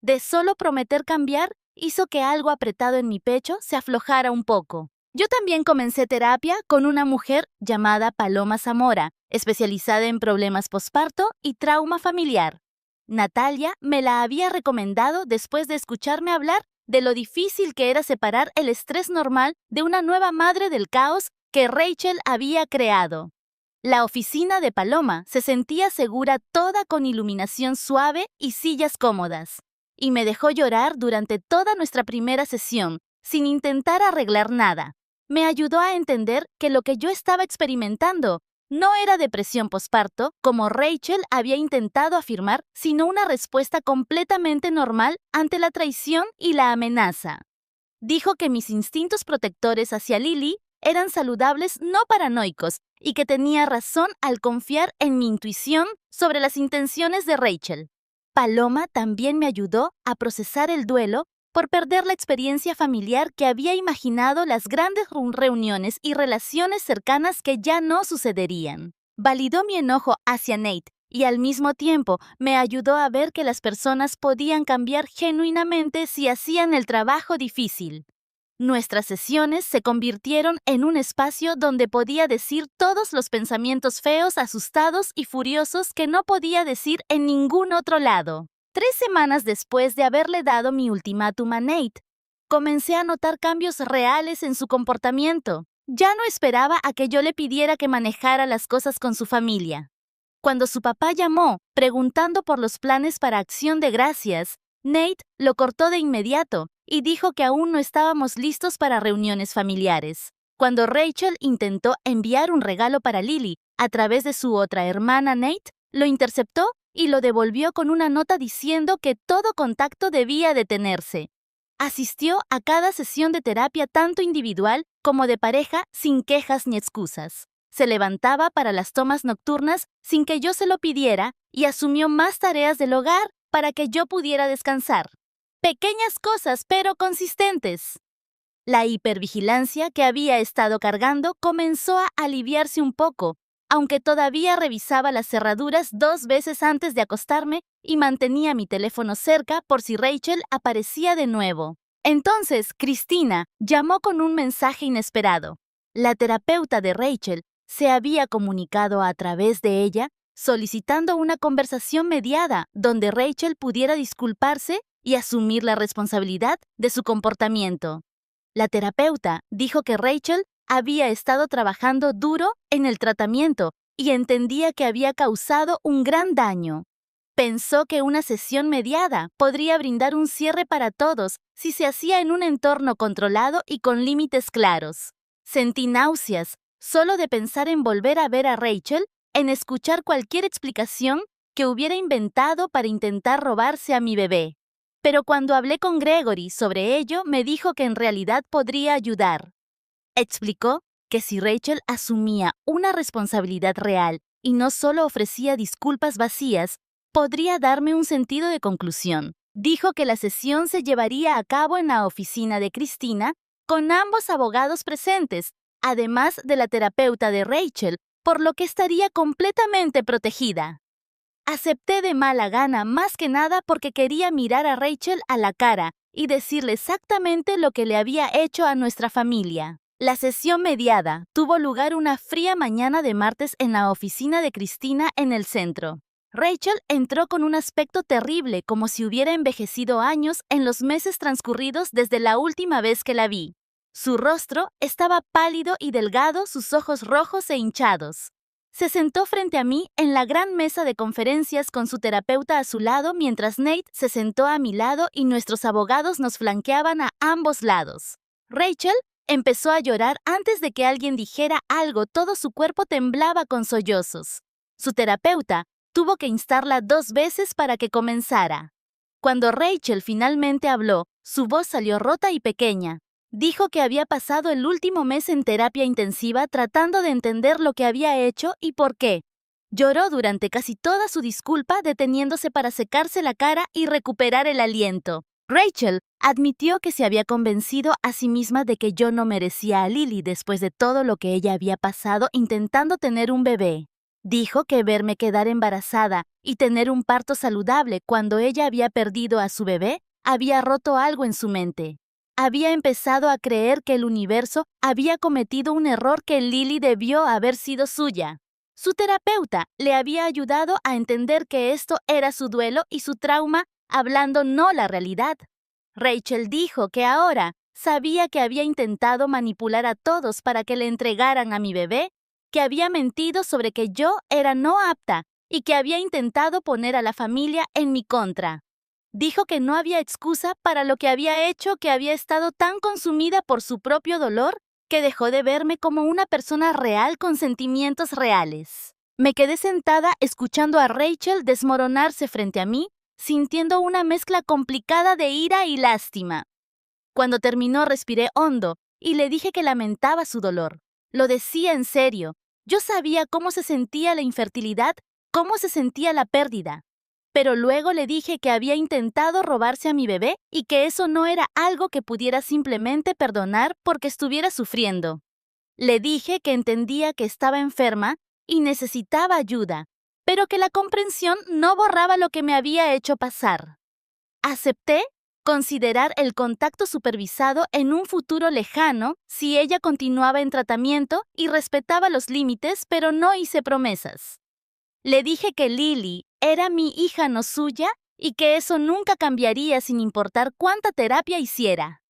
de solo prometer cambiar, hizo que algo apretado en mi pecho se aflojara un poco. Yo también comencé terapia con una mujer llamada Paloma Zamora, especializada en problemas posparto y trauma familiar. Natalia me la había recomendado después de escucharme hablar de lo difícil que era separar el estrés normal de una nueva madre del caos que Rachel había creado. La oficina de Paloma se sentía segura, toda con iluminación suave y sillas cómodas, y me dejó llorar durante toda nuestra primera sesión, sin intentar arreglar nada. Me ayudó a entender que lo que yo estaba experimentando no era depresión posparto, como Rachel había intentado afirmar, sino una respuesta completamente normal ante la traición y la amenaza. Dijo que mis instintos protectores hacia Lily eran saludables, no paranoicos, y que tenía razón al confiar en mi intuición sobre las intenciones de Rachel. Paloma también me ayudó a procesar el duelo por perder la experiencia familiar que había imaginado, las grandes reuniones y relaciones cercanas que ya no sucederían. Validó mi enojo hacia Nate y al mismo tiempo me ayudó a ver que las personas podían cambiar genuinamente si hacían el trabajo difícil. Nuestras sesiones se convirtieron en un espacio donde podía decir todos los pensamientos feos, asustados y furiosos que no podía decir en ningún otro lado. 3 semanas después de haberle dado mi ultimátum a Nate, comencé a notar cambios reales en su comportamiento. Ya no esperaba a que yo le pidiera que manejara las cosas con su familia. Cuando su papá llamó, preguntando por los planes para Acción de Gracias, Nate lo cortó de inmediato y dijo que aún no estábamos listos para reuniones familiares. Cuando Rachel intentó enviar un regalo para Lily a través de su otra hermana Nate, lo interceptó y lo devolvió con una nota diciendo que todo contacto debía detenerse. Asistió a cada sesión de terapia tanto individual como de pareja sin quejas ni excusas. Se levantaba para las tomas nocturnas sin que yo se lo pidiera y asumió más tareas del hogar para que yo pudiera descansar. Pequeñas cosas, pero consistentes. La hipervigilancia que había estado cargando comenzó a aliviarse un poco, aunque todavía revisaba las cerraduras 2 veces antes de acostarme y mantenía mi teléfono cerca por si Rachel aparecía de nuevo. Entonces, Cristina llamó con un mensaje inesperado. La terapeuta de Rachel se había comunicado a través de ella, solicitando una conversación mediada donde Rachel pudiera disculparse y asumir la responsabilidad de su comportamiento. La terapeuta dijo que Rachel había estado trabajando duro en el tratamiento y entendía que había causado un gran daño. Pensó que una sesión mediada podría brindar un cierre para todos si se hacía en un entorno controlado y con límites claros. Sentí náuseas solo de pensar en volver a ver a Rachel, en escuchar cualquier explicación que hubiera inventado para intentar robarse a mi bebé. Pero cuando hablé con Gregory sobre ello, me dijo que en realidad podría ayudar. Explicó que si Rachel asumía una responsabilidad real y no solo ofrecía disculpas vacías, podría darme un sentido de conclusión. Dijo que la sesión se llevaría a cabo en la oficina de Cristina, con ambos abogados presentes, además de la terapeuta de Rachel, por lo que estaría completamente protegida. Acepté de mala gana, más que nada porque quería mirar a Rachel a la cara y decirle exactamente lo que le había hecho a nuestra familia. La sesión mediada tuvo lugar una fría mañana de martes en la oficina de Cristina en el centro. Rachel entró con un aspecto terrible, como si hubiera envejecido años en los meses transcurridos desde la última vez que la vi. Su rostro estaba pálido y delgado, sus ojos rojos e hinchados. Se sentó frente a mí en la gran mesa de conferencias con su terapeuta a su lado, mientras Nate se sentó a mi lado y nuestros abogados nos flanqueaban a ambos lados. Rachel empezó a llorar antes de que alguien dijera algo, todo su cuerpo temblaba con sollozos. Su terapeuta tuvo que instarla 2 veces para que comenzara. Cuando Rachel finalmente habló, su voz salió rota y pequeña. Dijo que había pasado el último mes en terapia intensiva tratando de entender lo que había hecho y por qué. Lloró durante casi toda su disculpa, deteniéndose para secarse la cara y recuperar el aliento. Rachel admitió que se había convencido a sí misma de que yo no merecía a Lily después de todo lo que ella había pasado intentando tener un bebé. Dijo que verme quedar embarazada y tener un parto saludable cuando ella había perdido a su bebé había roto algo en su mente. Había empezado a creer que el universo había cometido un error, que Lily debió haber sido suya. Su terapeuta le había ayudado a entender que esto era su duelo y su trauma, hablando no la realidad. Rachel dijo que ahora sabía que había intentado manipular a todos para que le entregaran a mi bebé, que había mentido sobre que yo era no apta y que había intentado poner a la familia en mi contra. Dijo que no había excusa para lo que había hecho, que había estado tan consumida por su propio dolor que dejó de verme como una persona real con sentimientos reales. Me quedé sentada escuchando a Rachel desmoronarse frente a mí, sintiendo una mezcla complicada de ira y lástima. Cuando terminó, respiré hondo y le dije que lamentaba su dolor. Lo decía en serio. Yo sabía cómo se sentía la infertilidad, cómo se sentía la pérdida. Pero luego le dije que había intentado robarse a mi bebé y que eso no era algo que pudiera simplemente perdonar porque estuviera sufriendo. Le dije que entendía que estaba enferma y necesitaba ayuda, pero que la comprensión no borraba lo que me había hecho pasar. Acepté considerar el contacto supervisado en un futuro lejano si ella continuaba en tratamiento y respetaba los límites, pero no hice promesas. Le dije que Lily era mi hija, no suya, y que eso nunca cambiaría sin importar cuánta terapia hiciera.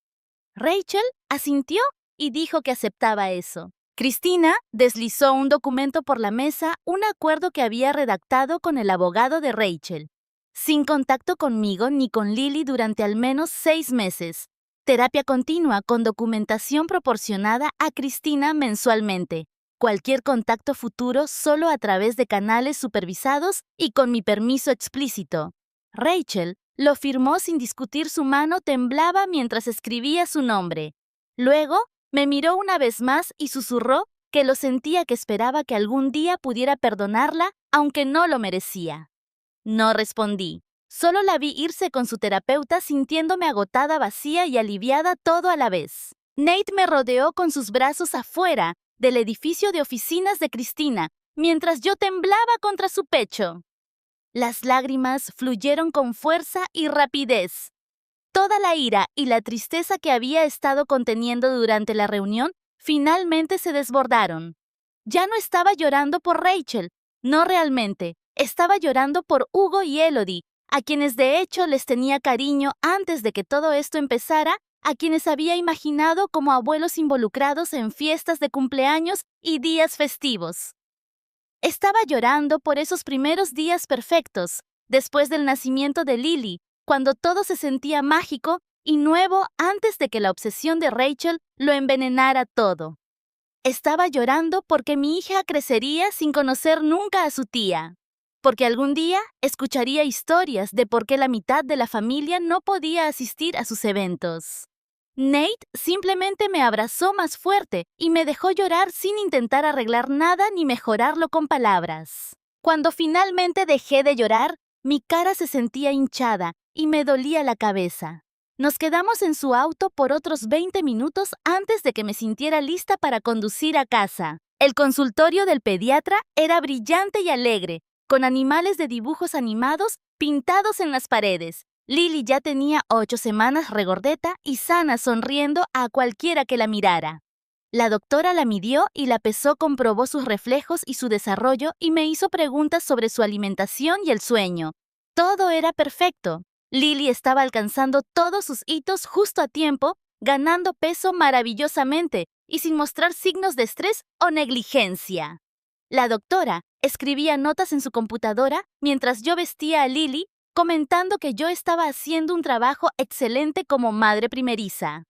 Rachel asintió y dijo que aceptaba eso. Cristina deslizó un documento por la mesa, un acuerdo que había redactado con el abogado de Rachel. Sin contacto conmigo ni con Lily durante al menos 6 meses. Terapia continua con documentación proporcionada a Cristina mensualmente. Cualquier contacto futuro solo a través de canales supervisados y con mi permiso explícito. Rachel lo firmó sin discutir, su mano temblaba mientras escribía su nombre. Luego me miró una vez más y susurró que lo sentía, que esperaba que algún día pudiera perdonarla, aunque no lo merecía. No respondí. Solo la vi irse con su terapeuta, sintiéndome agotada, vacía y aliviada todo a la vez. Nate me rodeó con sus brazos afuera del edificio de oficinas de Cristina, mientras yo temblaba contra su pecho. Las lágrimas fluyeron con fuerza y rapidez. Toda la ira y la tristeza que había estado conteniendo durante la reunión finalmente se desbordaron. Ya no estaba llorando por Rachel, no realmente. Estaba llorando por Hugo y Elodie, a quienes de hecho les tenía cariño antes de que todo esto empezara, a quienes había imaginado como abuelos involucrados en fiestas de cumpleaños y días festivos. Estaba llorando por esos primeros días perfectos, después del nacimiento de Lily, cuando todo se sentía mágico y nuevo antes de que la obsesión de Rachel lo envenenara todo. Estaba llorando porque mi hija crecería sin conocer nunca a su tía, porque algún día escucharía historias de por qué la mitad de la familia no podía asistir a sus eventos. Nate simplemente me abrazó más fuerte y me dejó llorar sin intentar arreglar nada ni mejorarlo con palabras. Cuando finalmente dejé de llorar, mi cara se sentía hinchada y me dolía la cabeza. Nos quedamos en su auto por otros 20 minutos antes de que me sintiera lista para conducir a casa. El consultorio del pediatra era brillante y alegre, con animales de dibujos animados pintados en las paredes. Lily ya tenía 8 semanas regordeta y sana, sonriendo a cualquiera que la mirara. La doctora la midió y la pesó, comprobó sus reflejos y su desarrollo y me hizo preguntas sobre su alimentación y el sueño. Todo era perfecto. Lily estaba alcanzando todos sus hitos justo a tiempo, ganando peso maravillosamente y sin mostrar signos de estrés o negligencia. La doctora escribía notas en su computadora mientras yo vestía a Lily, comentando que yo estaba haciendo un trabajo excelente como madre primeriza.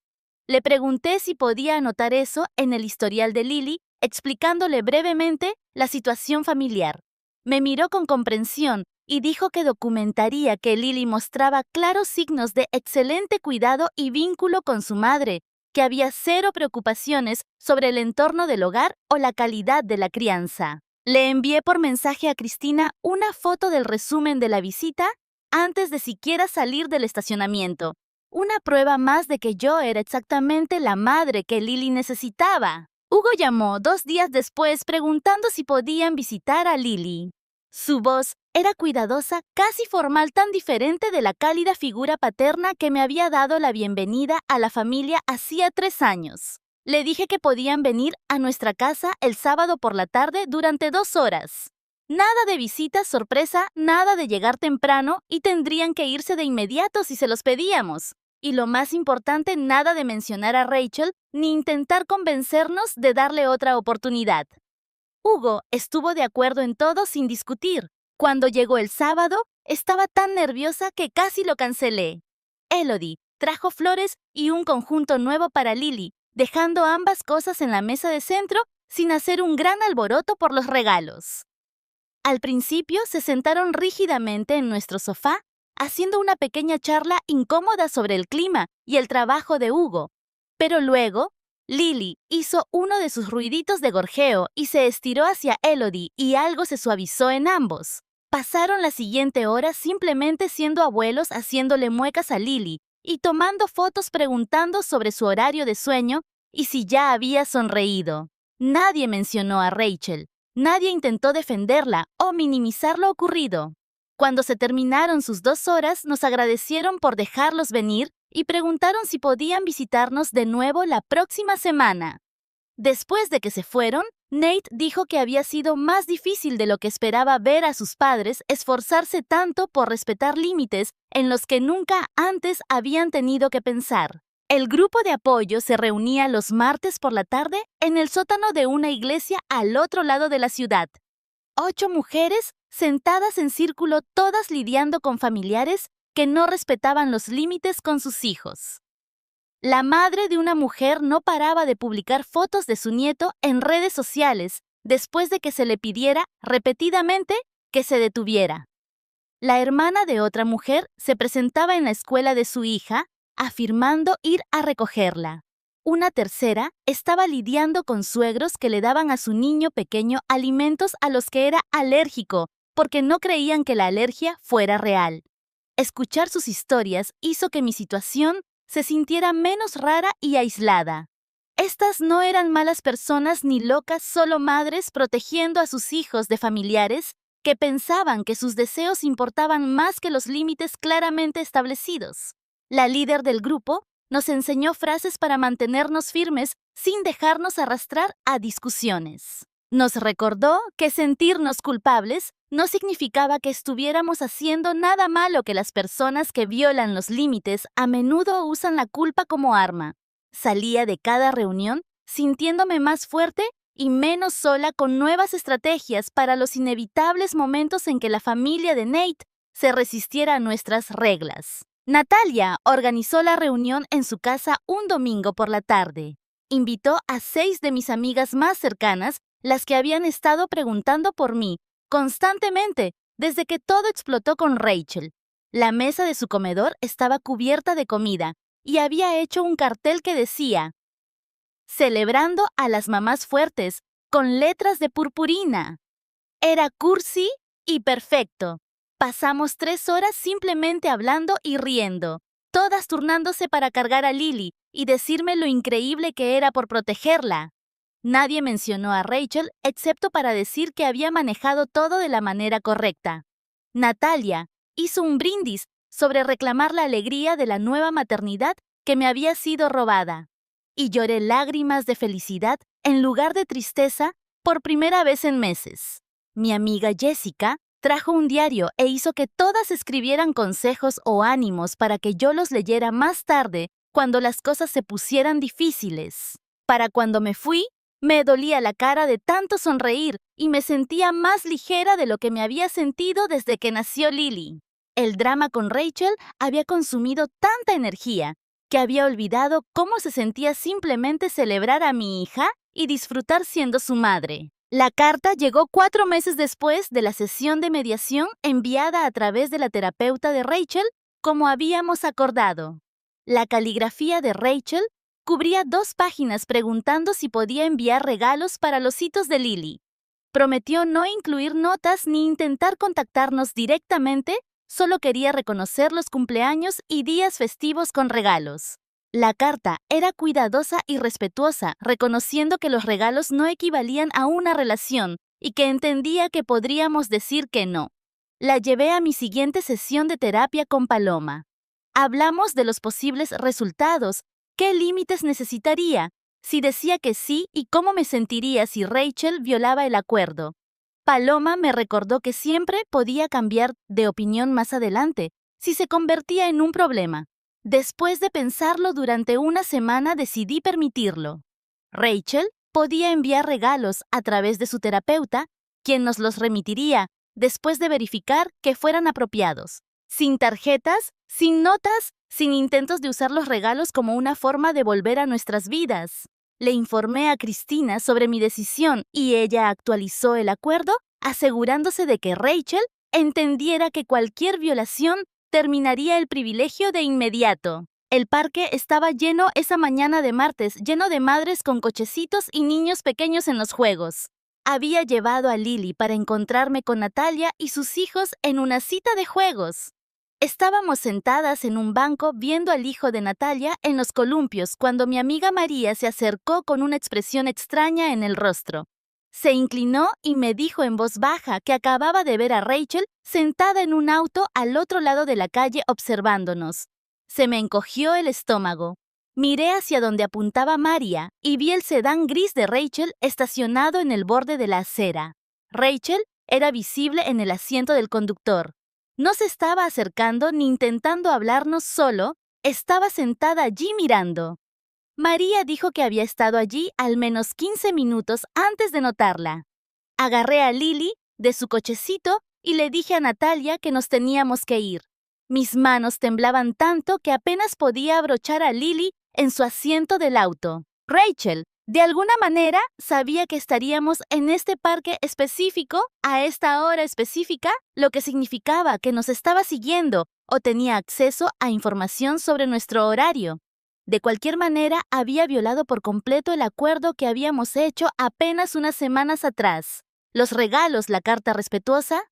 Le pregunté si podía anotar eso en el historial de Lily, explicándole brevemente la situación familiar. Me miró con comprensión y dijo que documentaría que Lily mostraba claros signos de excelente cuidado y vínculo con su madre, que había 0 preocupaciones sobre el entorno del hogar o la calidad de la crianza. Le envié por mensaje a Cristina una foto del resumen de la visita antes de siquiera salir del estacionamiento. Una prueba más de que yo era exactamente la madre que Lily necesitaba. Hugo llamó 2 días después preguntando si podían visitar a Lily. Su voz era cuidadosa, casi formal, tan diferente de la cálida figura paterna que me había dado la bienvenida a la familia hacía 3 años. Le dije que podían venir a nuestra casa el sábado por la tarde durante 2 horas. Nada de visitas sorpresa, nada de llegar temprano y tendrían que irse de inmediato si se los pedíamos. Y lo más importante, nada de mencionar a Rachel ni intentar convencernos de darle otra oportunidad. Hugo estuvo de acuerdo en todo sin discutir. Cuando llegó el sábado, estaba tan nerviosa que casi lo cancelé. Elodie trajo flores y un conjunto nuevo para Lily, dejando ambas cosas en la mesa de centro sin hacer un gran alboroto por los regalos. Al principio se sentaron rígidamente en nuestro sofá, haciendo una pequeña charla incómoda sobre el clima y el trabajo de Hugo. Pero luego, Lily hizo uno de sus ruiditos de gorjeo y se estiró hacia Elodie y algo se suavizó en ambos. Pasaron la siguiente hora simplemente siendo abuelos haciéndole muecas a Lily y tomando fotos preguntando sobre su horario de sueño y si ya había sonreído. Nadie mencionó a Rachel. Nadie intentó defenderla o minimizar lo ocurrido. Cuando se terminaron sus 2 horas, nos agradecieron por dejarlos venir y preguntaron si podían visitarnos de nuevo la próxima semana. Después de que se fueron, Nate dijo que había sido más difícil de lo que esperaba ver a sus padres esforzarse tanto por respetar límites en los que nunca antes habían tenido que pensar. El grupo de apoyo se reunía los martes por la tarde en el sótano de una iglesia al otro lado de la ciudad. 8 mujeres sentadas en círculo, todas lidiando con familiares que no respetaban los límites con sus hijos. La madre de una mujer no paraba de publicar fotos de su nieto en redes sociales después de que se le pidiera repetidamente que se detuviera. La hermana de otra mujer se presentaba en la escuela de su hija, afirmando ir a recogerla. Una tercera estaba lidiando con suegros que le daban a su niño pequeño alimentos a los que era alérgico porque no creían que la alergia fuera real. Escuchar sus historias hizo que mi situación se sintiera menos rara y aislada. Estas no eran malas personas ni locas, solo madres protegiendo a sus hijos de familiares que pensaban que sus deseos importaban más que los límites claramente establecidos. La líder del grupo nos enseñó frases para mantenernos firmes sin dejarnos arrastrar a discusiones. Nos recordó que sentirnos culpables no significaba que estuviéramos haciendo nada malo, que las personas que violan los límites a menudo usan la culpa como arma. Salía de cada reunión sintiéndome más fuerte y menos sola, con nuevas estrategias para los inevitables momentos en que la familia de Nate se resistiera a nuestras reglas. Natalia organizó la reunión en su casa un domingo por la tarde. Invitó a 6 de mis amigas más cercanas, las que habían estado preguntando por mí constantemente desde que todo explotó con Rachel. La mesa de su comedor estaba cubierta de comida y había hecho un cartel que decía «Celebrando a las mamás fuertes», con letras de purpurina. Era cursi y perfecto. Pasamos 3 horas simplemente hablando y riendo, todas turnándose para cargar a Lily y decirme lo increíble que era por protegerla. Nadie mencionó a Rachel excepto para decir que había manejado todo de la manera correcta. Natalia hizo un brindis sobre reclamar la alegría de la nueva maternidad que me había sido robada. Y lloré lágrimas de felicidad en lugar de tristeza por primera vez en meses. Mi amiga Jessica trajo un diario e hizo que todas escribieran consejos o ánimos para que yo los leyera más tarde cuando las cosas se pusieran difíciles. Para cuando me fui, me dolía la cara de tanto sonreír y me sentía más ligera de lo que me había sentido desde que nació Lily. El drama con Rachel había consumido tanta energía que había olvidado cómo se sentía simplemente celebrar a mi hija y disfrutar siendo su madre. La carta llegó 4 meses después de la sesión de mediación enviada a través de la terapeuta de Rachel, como habíamos acordado. La caligrafía de Rachel cubría 2 páginas preguntando si podía enviar regalos para los hitos de Lily. Prometió no incluir notas ni intentar contactarnos directamente, solo quería reconocer los cumpleaños y días festivos con regalos. La carta era cuidadosa y respetuosa, reconociendo que los regalos no equivalían a una relación y que entendía que podríamos decir que no. La llevé a mi siguiente sesión de terapia con Paloma. Hablamos de los posibles resultados, qué límites necesitaría, si decía que sí y cómo me sentiría si Rachel violaba el acuerdo. Paloma me recordó que siempre podía cambiar de opinión más adelante, si se convertía en un problema. Después de pensarlo durante una semana decidí permitirlo. Rachel podía enviar regalos a través de su terapeuta, quien nos los remitiría después de verificar que fueran apropiados. sin tarjetas, sin notas, sin intentos de usar los regalos como una forma de volver a nuestras vidas. Le informé a Cristina sobre mi decisión y ella actualizó el acuerdo, asegurándose de que Rachel entendiera que cualquier violación terminaría el privilegio de inmediato. El parque estaba lleno esa mañana de martes, lleno de madres con cochecitos y niños pequeños en los juegos. Había llevado a Lily para encontrarme con Natalia y sus hijos en una cita de juegos. Estábamos sentadas en un banco viendo al hijo de Natalia en los columpios cuando mi amiga María se acercó con una expresión extraña en el rostro. Se inclinó y me dijo en voz baja que acababa de ver a Rachel sentada en un auto al otro lado de la calle observándonos. Se me encogió el estómago. Miré hacia donde apuntaba María y vi el sedán gris de Rachel estacionado en el borde de la acera. Rachel era visible en el asiento del conductor. No se estaba acercando ni intentando hablarnos, solo estaba sentada allí mirando. María dijo que había estado allí al menos 15 minutos antes de notarla. Agarré a Lily de su cochecito y le dije a Natalia que nos teníamos que ir. Mis manos temblaban tanto que apenas podía abrochar a Lily en su asiento del auto. Rachel, de alguna manera, sabía que estaríamos en este parque específico a esta hora específica, lo que significaba que nos estaba siguiendo o tenía acceso a información sobre nuestro horario. De cualquier manera, había violado por completo el acuerdo que habíamos hecho apenas unas semanas atrás. Los regalos, la carta respetuosa,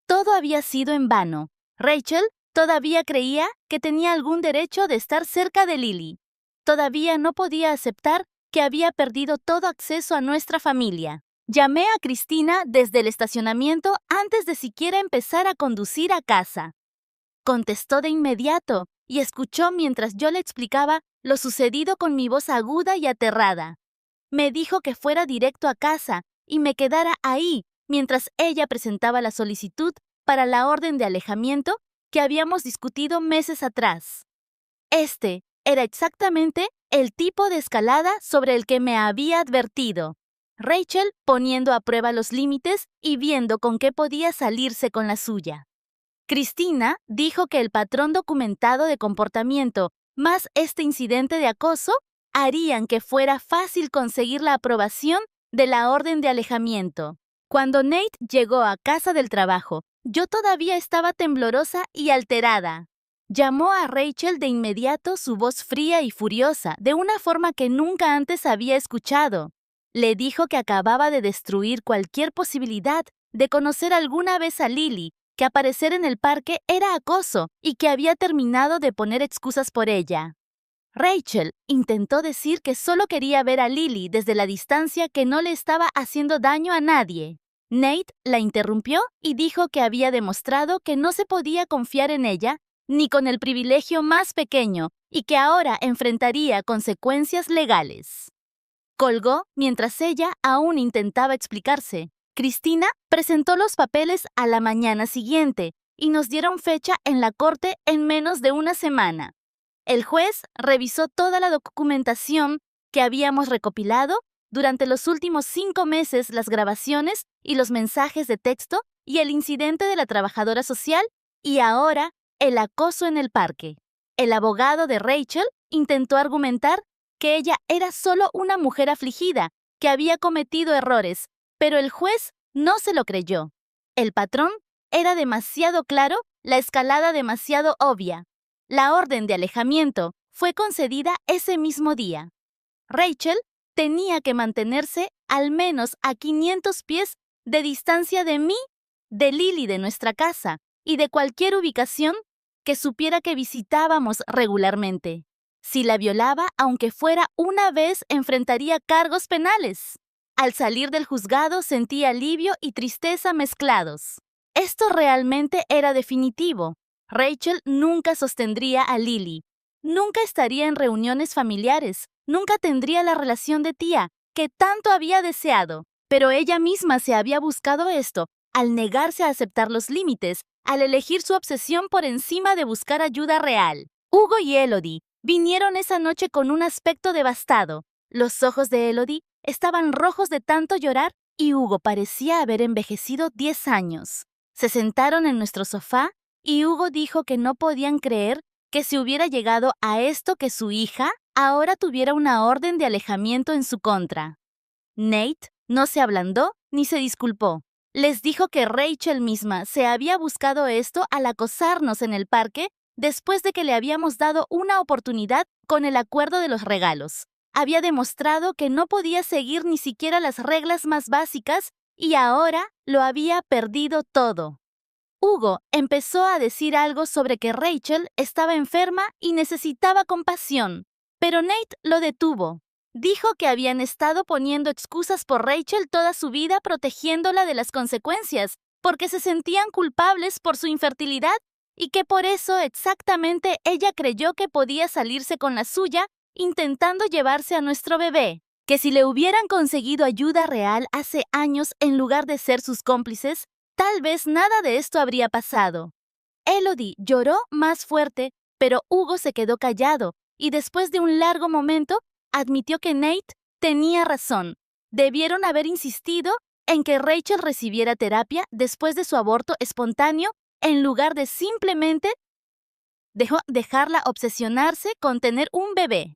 todo había sido en vano. Rachel todavía creía que tenía algún derecho de estar cerca de Lily. Todavía no podía aceptar que había perdido todo acceso a nuestra familia. Llamé a Cristina desde el estacionamiento antes de siquiera empezar a conducir a casa. Contestó de inmediato y escuchó mientras yo le explicaba lo sucedido con mi voz aguda y aterrada. Me dijo que fuera directo a casa y me quedara ahí mientras ella presentaba la solicitud para la orden de alejamiento que habíamos discutido meses atrás. Este era exactamente el tipo de escalada sobre el que me había advertido. Rachel poniendo a prueba los límites y viendo con qué podía salirse con la suya. Cristina dijo que el patrón documentado de comportamiento más este incidente de acoso harían que fuera fácil conseguir la aprobación de la orden de alejamiento. Cuando Nate llegó a casa del trabajo, yo todavía estaba temblorosa y alterada. Llamó a Rachel de inmediato, su voz fría y furiosa, de una forma que nunca antes había escuchado. Le dijo que acababa de destruir cualquier posibilidad de conocer alguna vez a Lily, que aparecer en el parque era acoso y que había terminado de poner excusas por ella. Rachel intentó decir que solo quería ver a Lily desde la distancia, que no le estaba haciendo daño a nadie. Nate la interrumpió y dijo que había demostrado que no se podía confiar en ella ni con el privilegio más pequeño y que ahora enfrentaría consecuencias legales. Colgó mientras ella aún intentaba explicarse. Cristina presentó los papeles a la mañana siguiente y nos dieron fecha en la corte en menos de una semana. El juez revisó toda la documentación que habíamos recopilado durante los últimos 5 meses, las grabaciones y los mensajes de texto y el incidente de la trabajadora social y ahora el acoso en el parque. El abogado de Rachel intentó argumentar que ella era solo una mujer afligida, que había cometido errores, pero el juez no se lo creyó. El patrón era demasiado claro, la escalada demasiado obvia. La orden de alejamiento fue concedida ese mismo día. Rachel tenía que mantenerse al menos a 500 pies de distancia de mí, de Lily, de nuestra casa y de cualquier ubicación que supiera que visitábamos regularmente. Si la violaba, aunque fuera una vez, enfrentaría cargos penales. Al salir del juzgado sentí alivio y tristeza mezclados. Esto realmente era definitivo. Rachel nunca sostendría a Lily. Nunca estaría en reuniones familiares. Nunca tendría la relación de tía que tanto había deseado. Pero ella misma se había buscado esto al negarse a aceptar los límites, al elegir su obsesión por encima de buscar ayuda real. Hugo y Elodie vinieron esa noche con un aspecto devastado. Los ojos de Elodie estaban rojos de tanto llorar y Hugo parecía haber envejecido 10 años. Se sentaron en nuestro sofá y Hugo dijo que no podían creer que se hubiera llegado a esto, que su hija ahora tuviera una orden de alejamiento en su contra. Nate no se ablandó ni se disculpó. Les dijo que Rachel misma se había buscado esto al acosarnos en el parque después de que le habíamos dado una oportunidad con el acuerdo de los regalos. Había demostrado que no podía seguir ni siquiera las reglas más básicas y ahora lo había perdido todo. Hugo empezó a decir algo sobre que Rachel estaba enferma y necesitaba compasión, pero Nate lo detuvo. Dijo que habían estado poniendo excusas por Rachel toda su vida, protegiéndola de las consecuencias, porque se sentían culpables por su infertilidad y que por eso exactamente ella creyó que podía salirse con la suya intentando llevarse a nuestro bebé. Que si le hubieran conseguido ayuda real hace años en lugar de ser sus cómplices, tal vez nada de esto habría pasado. Elodie lloró más fuerte, pero Hugo se quedó callado y después de un largo momento admitió que Nate tenía razón. Debieron haber insistido en que Rachel recibiera terapia después de su aborto espontáneo en lugar de simplemente dejarla obsesionarse con tener un bebé.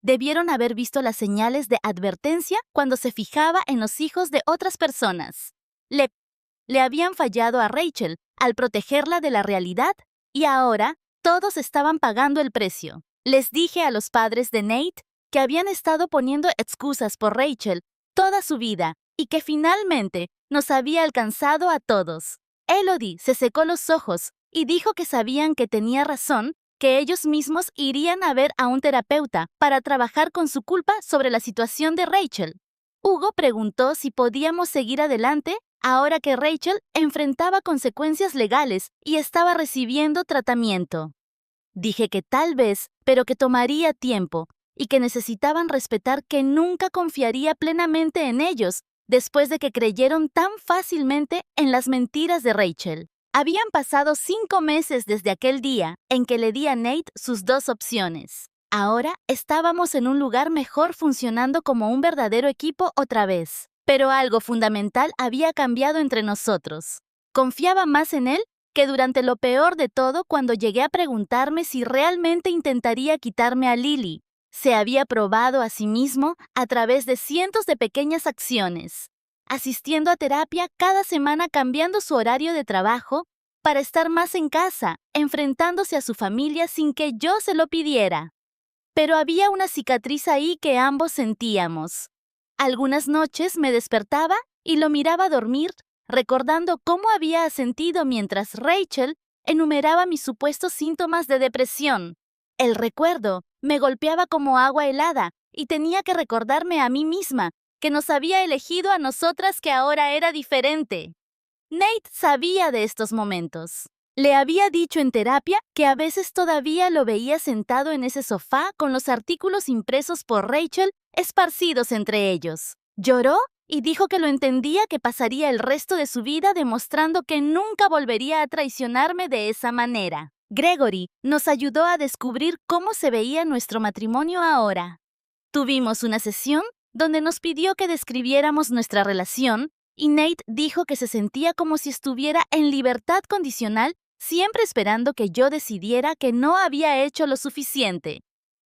Debieron haber visto las señales de advertencia cuando se fijaba en los hijos de otras personas. Le habían fallado a Rachel al protegerla de la realidad y ahora todos estaban pagando el precio. Les dije a los padres de Nate que habían estado poniendo excusas por Rachel toda su vida y que finalmente nos había alcanzado a todos. Elodie se secó los ojos y dijo que sabían que tenía razón, que ellos mismos irían a ver a un terapeuta para trabajar con su culpa sobre la situación de Rachel. Hugo preguntó si podíamos seguir adelante ahora que Rachel enfrentaba consecuencias legales y estaba recibiendo tratamiento. Dije que tal vez, pero que tomaría tiempo y que necesitaban respetar que nunca confiaría plenamente en ellos después de que creyeron tan fácilmente en las mentiras de Rachel. Habían pasado 5 meses desde aquel día en que le di a Nate sus 2 opciones. Ahora estábamos en un lugar mejor, funcionando como un verdadero equipo otra vez. Pero algo fundamental había cambiado entre nosotros. Confiaba más en él que durante lo peor de todo, cuando llegué a preguntarme si realmente intentaría quitarme a Lily. Se había probado a sí mismo a través de cientos de pequeñas acciones, asistiendo a terapia cada semana, cambiando su horario de trabajo para estar más en casa, enfrentándose a su familia sin que yo se lo pidiera. Pero había una cicatriz ahí que ambos sentíamos. Algunas noches me despertaba y lo miraba dormir, recordando cómo había sentido mientras Rachel enumeraba mis supuestos síntomas de depresión. El recuerdo me golpeaba como agua helada y tenía que recordarme a mí misma que nos había elegido a nosotras, que ahora era diferente. Nate sabía de estos momentos. Le había dicho en terapia que a veces todavía lo veía sentado en ese sofá con los artículos impresos por Rachel esparcidos entre ellos. Lloró y dijo que lo entendía, que pasaría el resto de su vida demostrando que nunca volvería a traicionarme de esa manera. Gregory nos ayudó a descubrir cómo se veía nuestro matrimonio ahora. Tuvimos una sesión donde nos pidió que describiéramos nuestra relación y Nate dijo que se sentía como si estuviera en libertad condicional, siempre esperando que yo decidiera que no había hecho lo suficiente.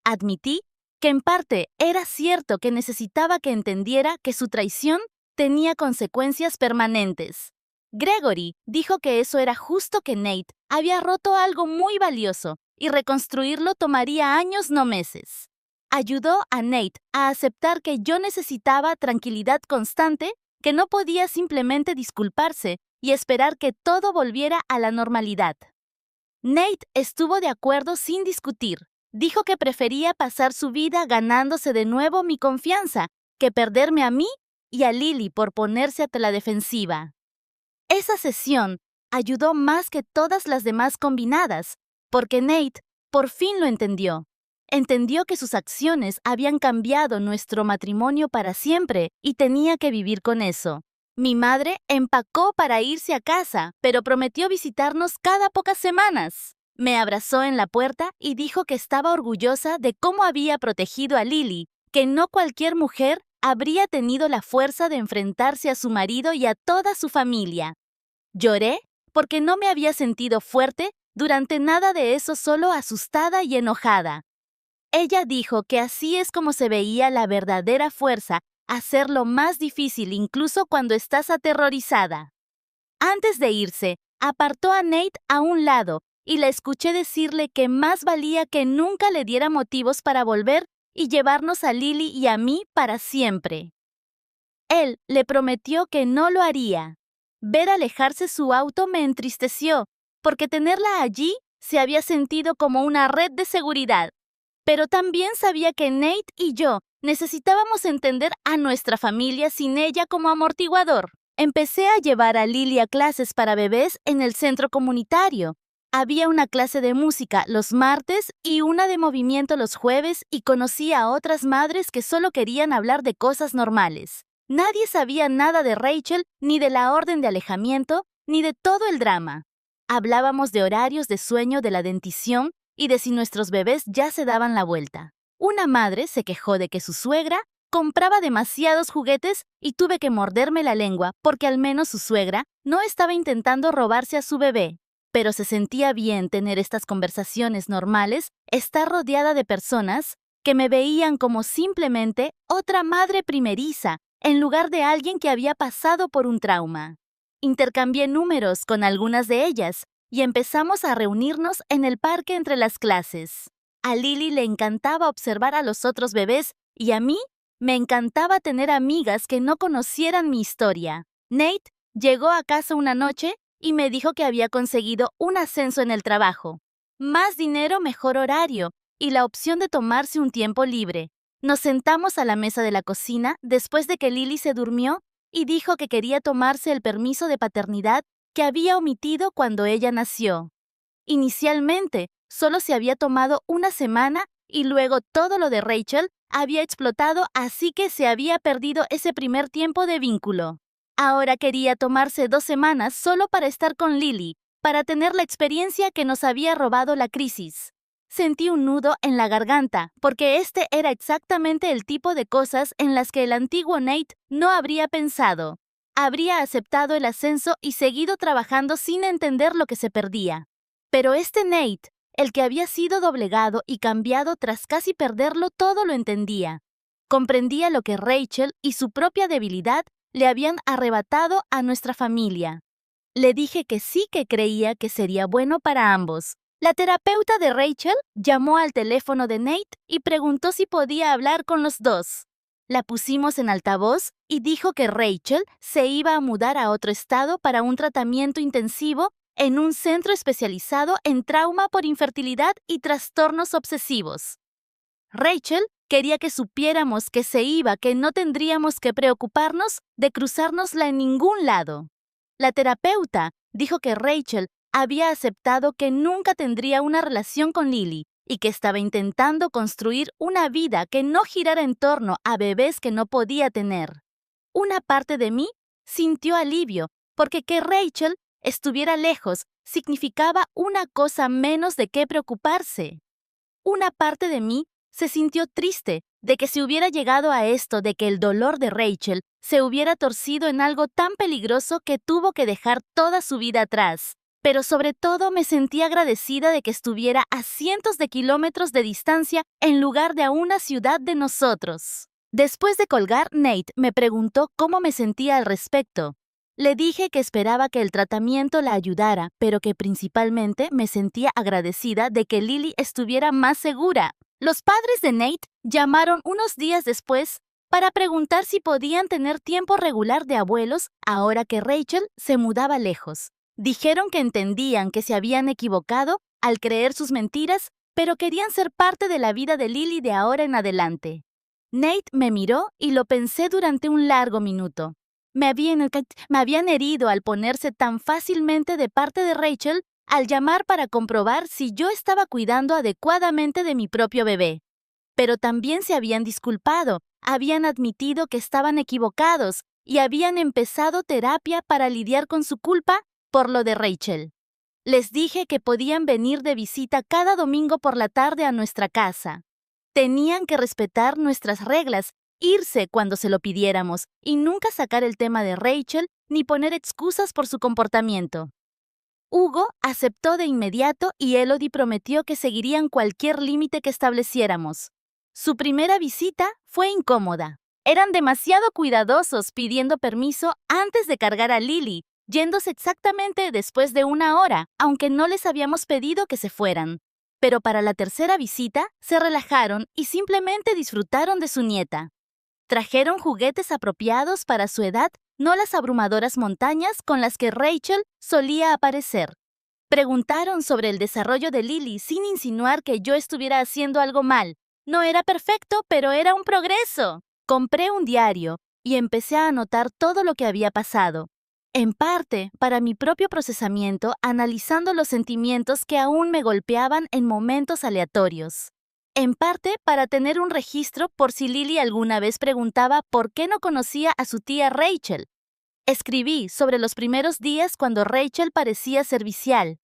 Admití que en parte era cierto, que necesitaba que entendiera que su traición tenía consecuencias permanentes. Gregory dijo que eso era justo, que Nate había roto algo muy valioso y reconstruirlo tomaría años, no meses. Ayudó a Nate a aceptar que yo necesitaba tranquilidad constante, que no podía simplemente disculparse y esperar que todo volviera a la normalidad. Nate estuvo de acuerdo sin discutir. Dijo que prefería pasar su vida ganándose de nuevo mi confianza que perderme a mí y a Lily por ponerse a la defensiva. Esa sesión ayudó más que todas las demás combinadas, porque Nate por fin lo entendió. Entendió que sus acciones habían cambiado nuestro matrimonio para siempre y tenía que vivir con eso. Mi madre empacó para irse a casa, pero prometió visitarnos cada pocas semanas. Me abrazó en la puerta y dijo que estaba orgullosa de cómo había protegido a Lily, que no cualquier mujer habría tenido la fuerza de enfrentarse a su marido y a toda su familia. Lloré porque no me había sentido fuerte Durante nada de eso, solo asustada y enojada. Ella dijo que así es como se veía la verdadera fuerza, hacerlo más difícil incluso cuando estás aterrorizada. Antes de irse, apartó a Nate a un lado y la escuché decirle que más valía que nunca le diera motivos para volver y llevarnos a Lily y a mí para siempre. Él le prometió que no lo haría. Ver alejarse su auto me entristeció, porque tenerla allí se había sentido como una red de seguridad. Pero también sabía que Nate y yo necesitábamos entender a nuestra familia sin ella como amortiguador. Empecé a llevar a Lily a clases para bebés en el centro comunitario. Había una clase de música los martes y una de movimiento los jueves y conocí a otras madres que solo querían hablar de cosas normales. Nadie sabía nada de Rachel, ni de la orden de alejamiento, ni de todo el drama. Hablábamos de horarios de sueño de la dentición y de si nuestros bebés ya se daban la vuelta. Una madre se quejó de que su suegra compraba demasiados juguetes y tuve que morderme la lengua porque al menos su suegra no estaba intentando robarse a su bebé. Pero se sentía bien tener estas conversaciones normales, estar rodeada de personas que me veían como simplemente otra madre primeriza, en lugar de alguien que había pasado por un trauma. Intercambié números con algunas de ellas y empezamos a reunirnos en el parque entre las clases. A Lily le encantaba observar a los otros bebés y a mí me encantaba tener amigas que no conocieran mi historia. Nate llegó a casa una noche y me dijo que había conseguido un ascenso en el trabajo. Más dinero, mejor horario y la opción de tomarse un tiempo libre. Nos sentamos a la mesa de la cocina después de que Lily se durmió y dijo que quería tomarse el permiso de paternidad que había omitido cuando ella nació. Inicialmente, solo se había tomado una semana y luego todo lo de Rachel había explotado, así que se había perdido ese primer tiempo de vínculo. Ahora quería tomarse 2 semanas solo para estar con Lily, para tener la experiencia que nos había robado la crisis. Sentí un nudo en la garganta, porque este era exactamente el tipo de cosas en las que el antiguo Nate no habría pensado. Habría aceptado el ascenso y seguido trabajando sin entender lo que se perdía. Pero este Nate, el que había sido doblegado y cambiado tras casi perderlo, todo lo entendía. Comprendía lo que Rachel y su propia debilidad le habían arrebatado a nuestra familia. Le dije que sí, que creía que sería bueno para ambos. La terapeuta de Rachel llamó al teléfono de Nate y preguntó si podía hablar con los dos. La pusimos en altavoz y dijo que Rachel se iba a mudar a otro estado para un tratamiento intensivo en un centro especializado en trauma por infertilidad y trastornos obsesivos. Rachel quería que supiéramos que se iba, que no tendríamos que preocuparnos de cruzárnosla en ningún lado. La terapeuta dijo que Rachel había aceptado que nunca tendría una relación con Lily y que estaba intentando construir una vida que no girara en torno a bebés que no podía tener. Una parte de mí sintió alivio porque que Rachel estuviera lejos significaba una cosa menos de qué preocuparse. Una parte de mí se sintió triste de que se hubiera llegado a esto, de que el dolor de Rachel se hubiera torcido en algo tan peligroso que tuvo que dejar toda su vida atrás. Pero sobre todo me sentí agradecida de que estuviera a cientos de kilómetros de distancia en lugar de a una ciudad de nosotros. Después de colgar, Nate me preguntó cómo me sentía al respecto. Le dije que esperaba que el tratamiento la ayudara, pero que principalmente me sentía agradecida de que Lily estuviera más segura. Los padres de Nate llamaron unos días después para preguntar si podían tener tiempo regular de abuelos ahora que Rachel se mudaba lejos. Dijeron que entendían que se habían equivocado al creer sus mentiras, pero querían ser parte de la vida de Lily de ahora en adelante. Nate me miró y lo pensé durante un largo minuto. Me habían herido al ponerse tan fácilmente de parte de Rachel al llamar para comprobar si yo estaba cuidando adecuadamente de mi propio bebé. Pero también se habían disculpado, habían admitido que estaban equivocados y habían empezado terapia para lidiar con su culpa por lo de Rachel. Les dije que podían venir de visita cada domingo por la tarde a nuestra casa. Tenían que respetar nuestras reglas, irse cuando se lo pidiéramos y nunca sacar el tema de Rachel ni poner excusas por su comportamiento. Hugo aceptó de inmediato y Elodie prometió que seguirían cualquier límite que estableciéramos. Su primera visita fue incómoda. Eran demasiado cuidadosos pidiendo permiso antes de cargar a Lily, yéndose exactamente después de 1 hora, aunque no les habíamos pedido que se fueran. Pero para la tercera visita, se relajaron y simplemente disfrutaron de su nieta. Trajeron juguetes apropiados para su edad, no las abrumadoras montañas con las que Rachel solía aparecer. Preguntaron sobre el desarrollo de Lily sin insinuar que yo estuviera haciendo algo mal. No era perfecto, pero era un progreso. Compré un diario y empecé a anotar todo lo que había pasado. En parte, para mi propio procesamiento, analizando los sentimientos que aún me golpeaban en momentos aleatorios. En parte, para tener un registro por si Lily alguna vez preguntaba por qué no conocía a su tía Rachel. Escribí sobre los primeros días cuando Rachel parecía servicial,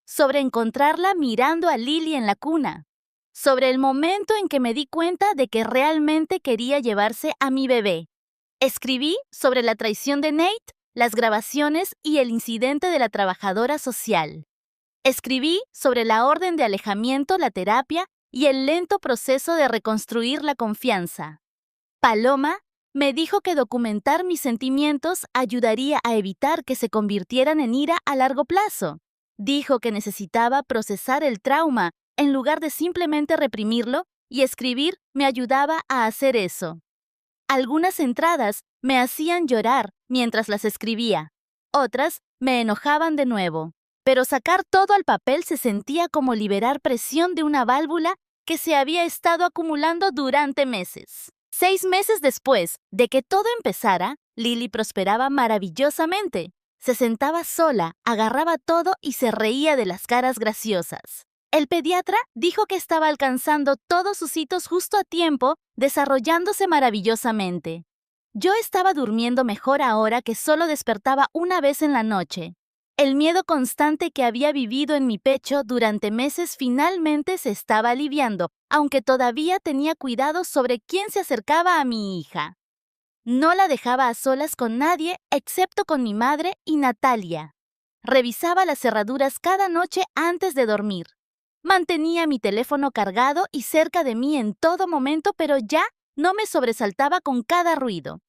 sobre encontrarla mirando a Lily en la cuna, sobre el momento en que me di cuenta de que realmente quería llevarse a mi bebé. Escribí sobre la traición de Nate, las grabaciones y el incidente de la trabajadora social. Escribí sobre la orden de alejamiento, la terapia y el lento proceso de reconstruir la confianza. Paloma me dijo que documentar mis sentimientos ayudaría a evitar que se convirtieran en ira a largo plazo. Dijo que necesitaba procesar el trauma en lugar de simplemente reprimirlo, y escribir me ayudaba a hacer eso. Algunas entradas me hacían llorar mientras las escribía. Otras me enojaban de nuevo. Pero sacar todo al papel se sentía como liberar presión de una válvula que se había estado acumulando durante meses. 6 meses después de que todo empezara, Lily prosperaba maravillosamente. Se sentaba sola, agarraba todo y se reía de las caras graciosas. El pediatra dijo que estaba alcanzando todos sus hitos justo a tiempo, desarrollándose maravillosamente. Yo estaba durmiendo mejor ahora que solo despertaba una vez en la noche. El miedo constante que había vivido en mi pecho durante meses finalmente se estaba aliviando, aunque todavía tenía cuidado sobre quién se acercaba a mi hija. No la dejaba a solas con nadie excepto con mi madre y Natalia. Revisaba las cerraduras cada noche antes de dormir. Mantenía mi teléfono cargado y cerca de mí en todo momento, pero ya no me sobresaltaba con cada ruido.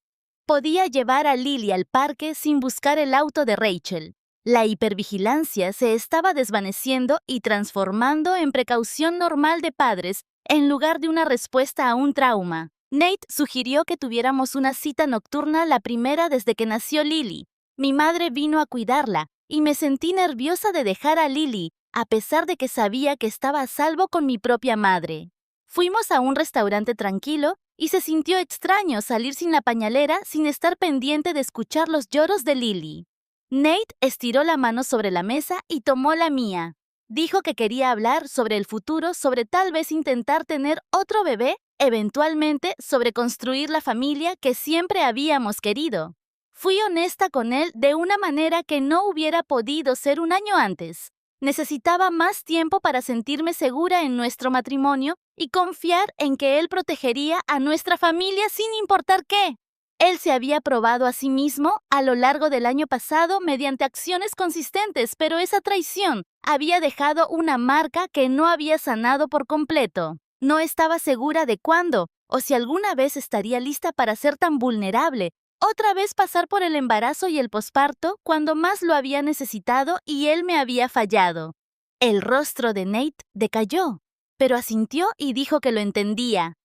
Podía llevar a Lily al parque sin buscar el auto de Rachel. La hipervigilancia se estaba desvaneciendo y transformando en precaución normal de padres en lugar de una respuesta a un trauma. Nate sugirió que tuviéramos una cita nocturna, la primera desde que nació Lily. Mi madre vino a cuidarla y me sentí nerviosa de dejar a Lily, a pesar de que sabía que estaba a salvo con mi propia madre. Fuimos a un restaurante tranquilo y se sintió extraño salir sin la pañalera sin estar pendiente de escuchar los lloros de Lily. Nate estiró la mano sobre la mesa y tomó la mía. Dijo que quería hablar sobre el futuro, sobre tal vez intentar tener otro bebé, eventualmente sobre construir la familia que siempre habíamos querido. Fui honesta con él de una manera que no hubiera podido ser un año antes. Necesitaba más tiempo para sentirme segura en nuestro matrimonio y confiar en que él protegería a nuestra familia sin importar qué. Él se había probado a sí mismo a lo largo del año pasado mediante acciones consistentes, pero esa traición había dejado una marca que no había sanado por completo. No estaba segura de cuándo o si alguna vez estaría lista para ser tan vulnerable, otra vez pasar por el embarazo y el posparto cuando más lo había necesitado y él me había fallado. El rostro de Nate decayó, pero asintió y dijo que lo entendía.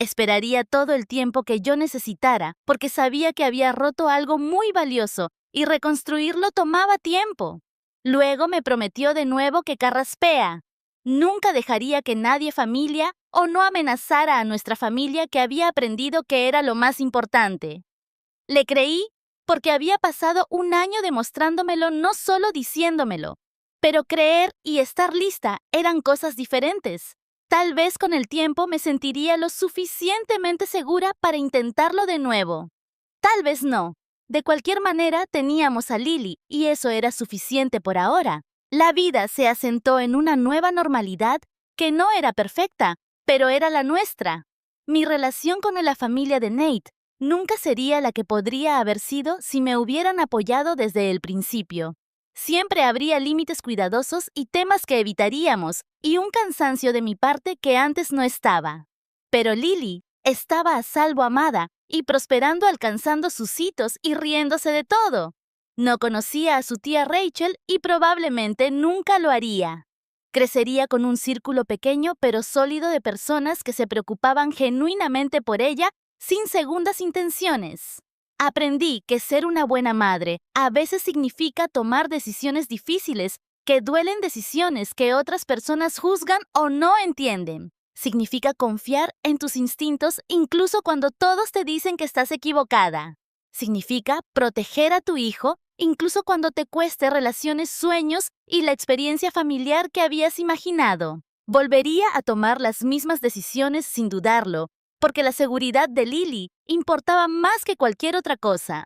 Esperaría todo el tiempo que yo necesitara, porque sabía que había roto algo muy valioso y reconstruirlo tomaba tiempo. Luego me prometió de nuevo que carraspea. Nunca dejaría que nadie familia o no amenazara a nuestra familia, que había aprendido que era lo más importante. Le creí porque había pasado un año demostrándomelo, no solo diciéndomelo. Pero creer y estar lista eran cosas diferentes. Tal vez con el tiempo me sentiría lo suficientemente segura para intentarlo de nuevo. Tal vez no. De cualquier manera, teníamos a Lily y eso era suficiente por ahora. La vida se asentó en una nueva normalidad que no era perfecta, pero era la nuestra. Mi relación con la familia de Nate nunca sería la que podría haber sido si me hubieran apoyado desde el principio. Siempre habría límites cuidadosos y temas que evitaríamos, y un cansancio de mi parte que antes no estaba. Pero Lily estaba a salvo amada y prosperando alcanzando sus hitos y riéndose de todo. No conocía a su tía Rachel y probablemente nunca lo haría. Crecería con un círculo pequeño pero sólido de personas que se preocupaban genuinamente por ella sin segundas intenciones. Aprendí que ser una buena madre a veces significa tomar decisiones difíciles, que duelen, decisiones que otras personas juzgan o no entienden. Significa confiar en tus instintos incluso cuando todos te dicen que estás equivocada. Significa proteger a tu hijo incluso cuando te cueste relaciones, sueños y la experiencia familiar que habías imaginado. Volvería a tomar las mismas decisiones sin dudarlo, porque la seguridad de Lily importaba más que cualquier otra cosa.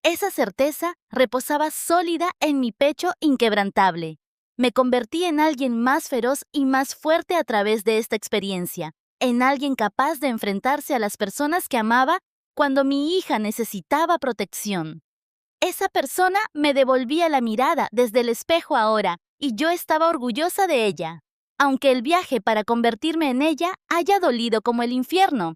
Esa certeza reposaba sólida en mi pecho inquebrantable. Me convertí en alguien más feroz y más fuerte a través de esta experiencia, en alguien capaz de enfrentarse a las personas que amaba cuando mi hija necesitaba protección. Esa persona me devolvía la mirada desde el espejo ahora, y yo estaba orgullosa de ella. Aunque el viaje para convertirme en ella haya dolido como el infierno,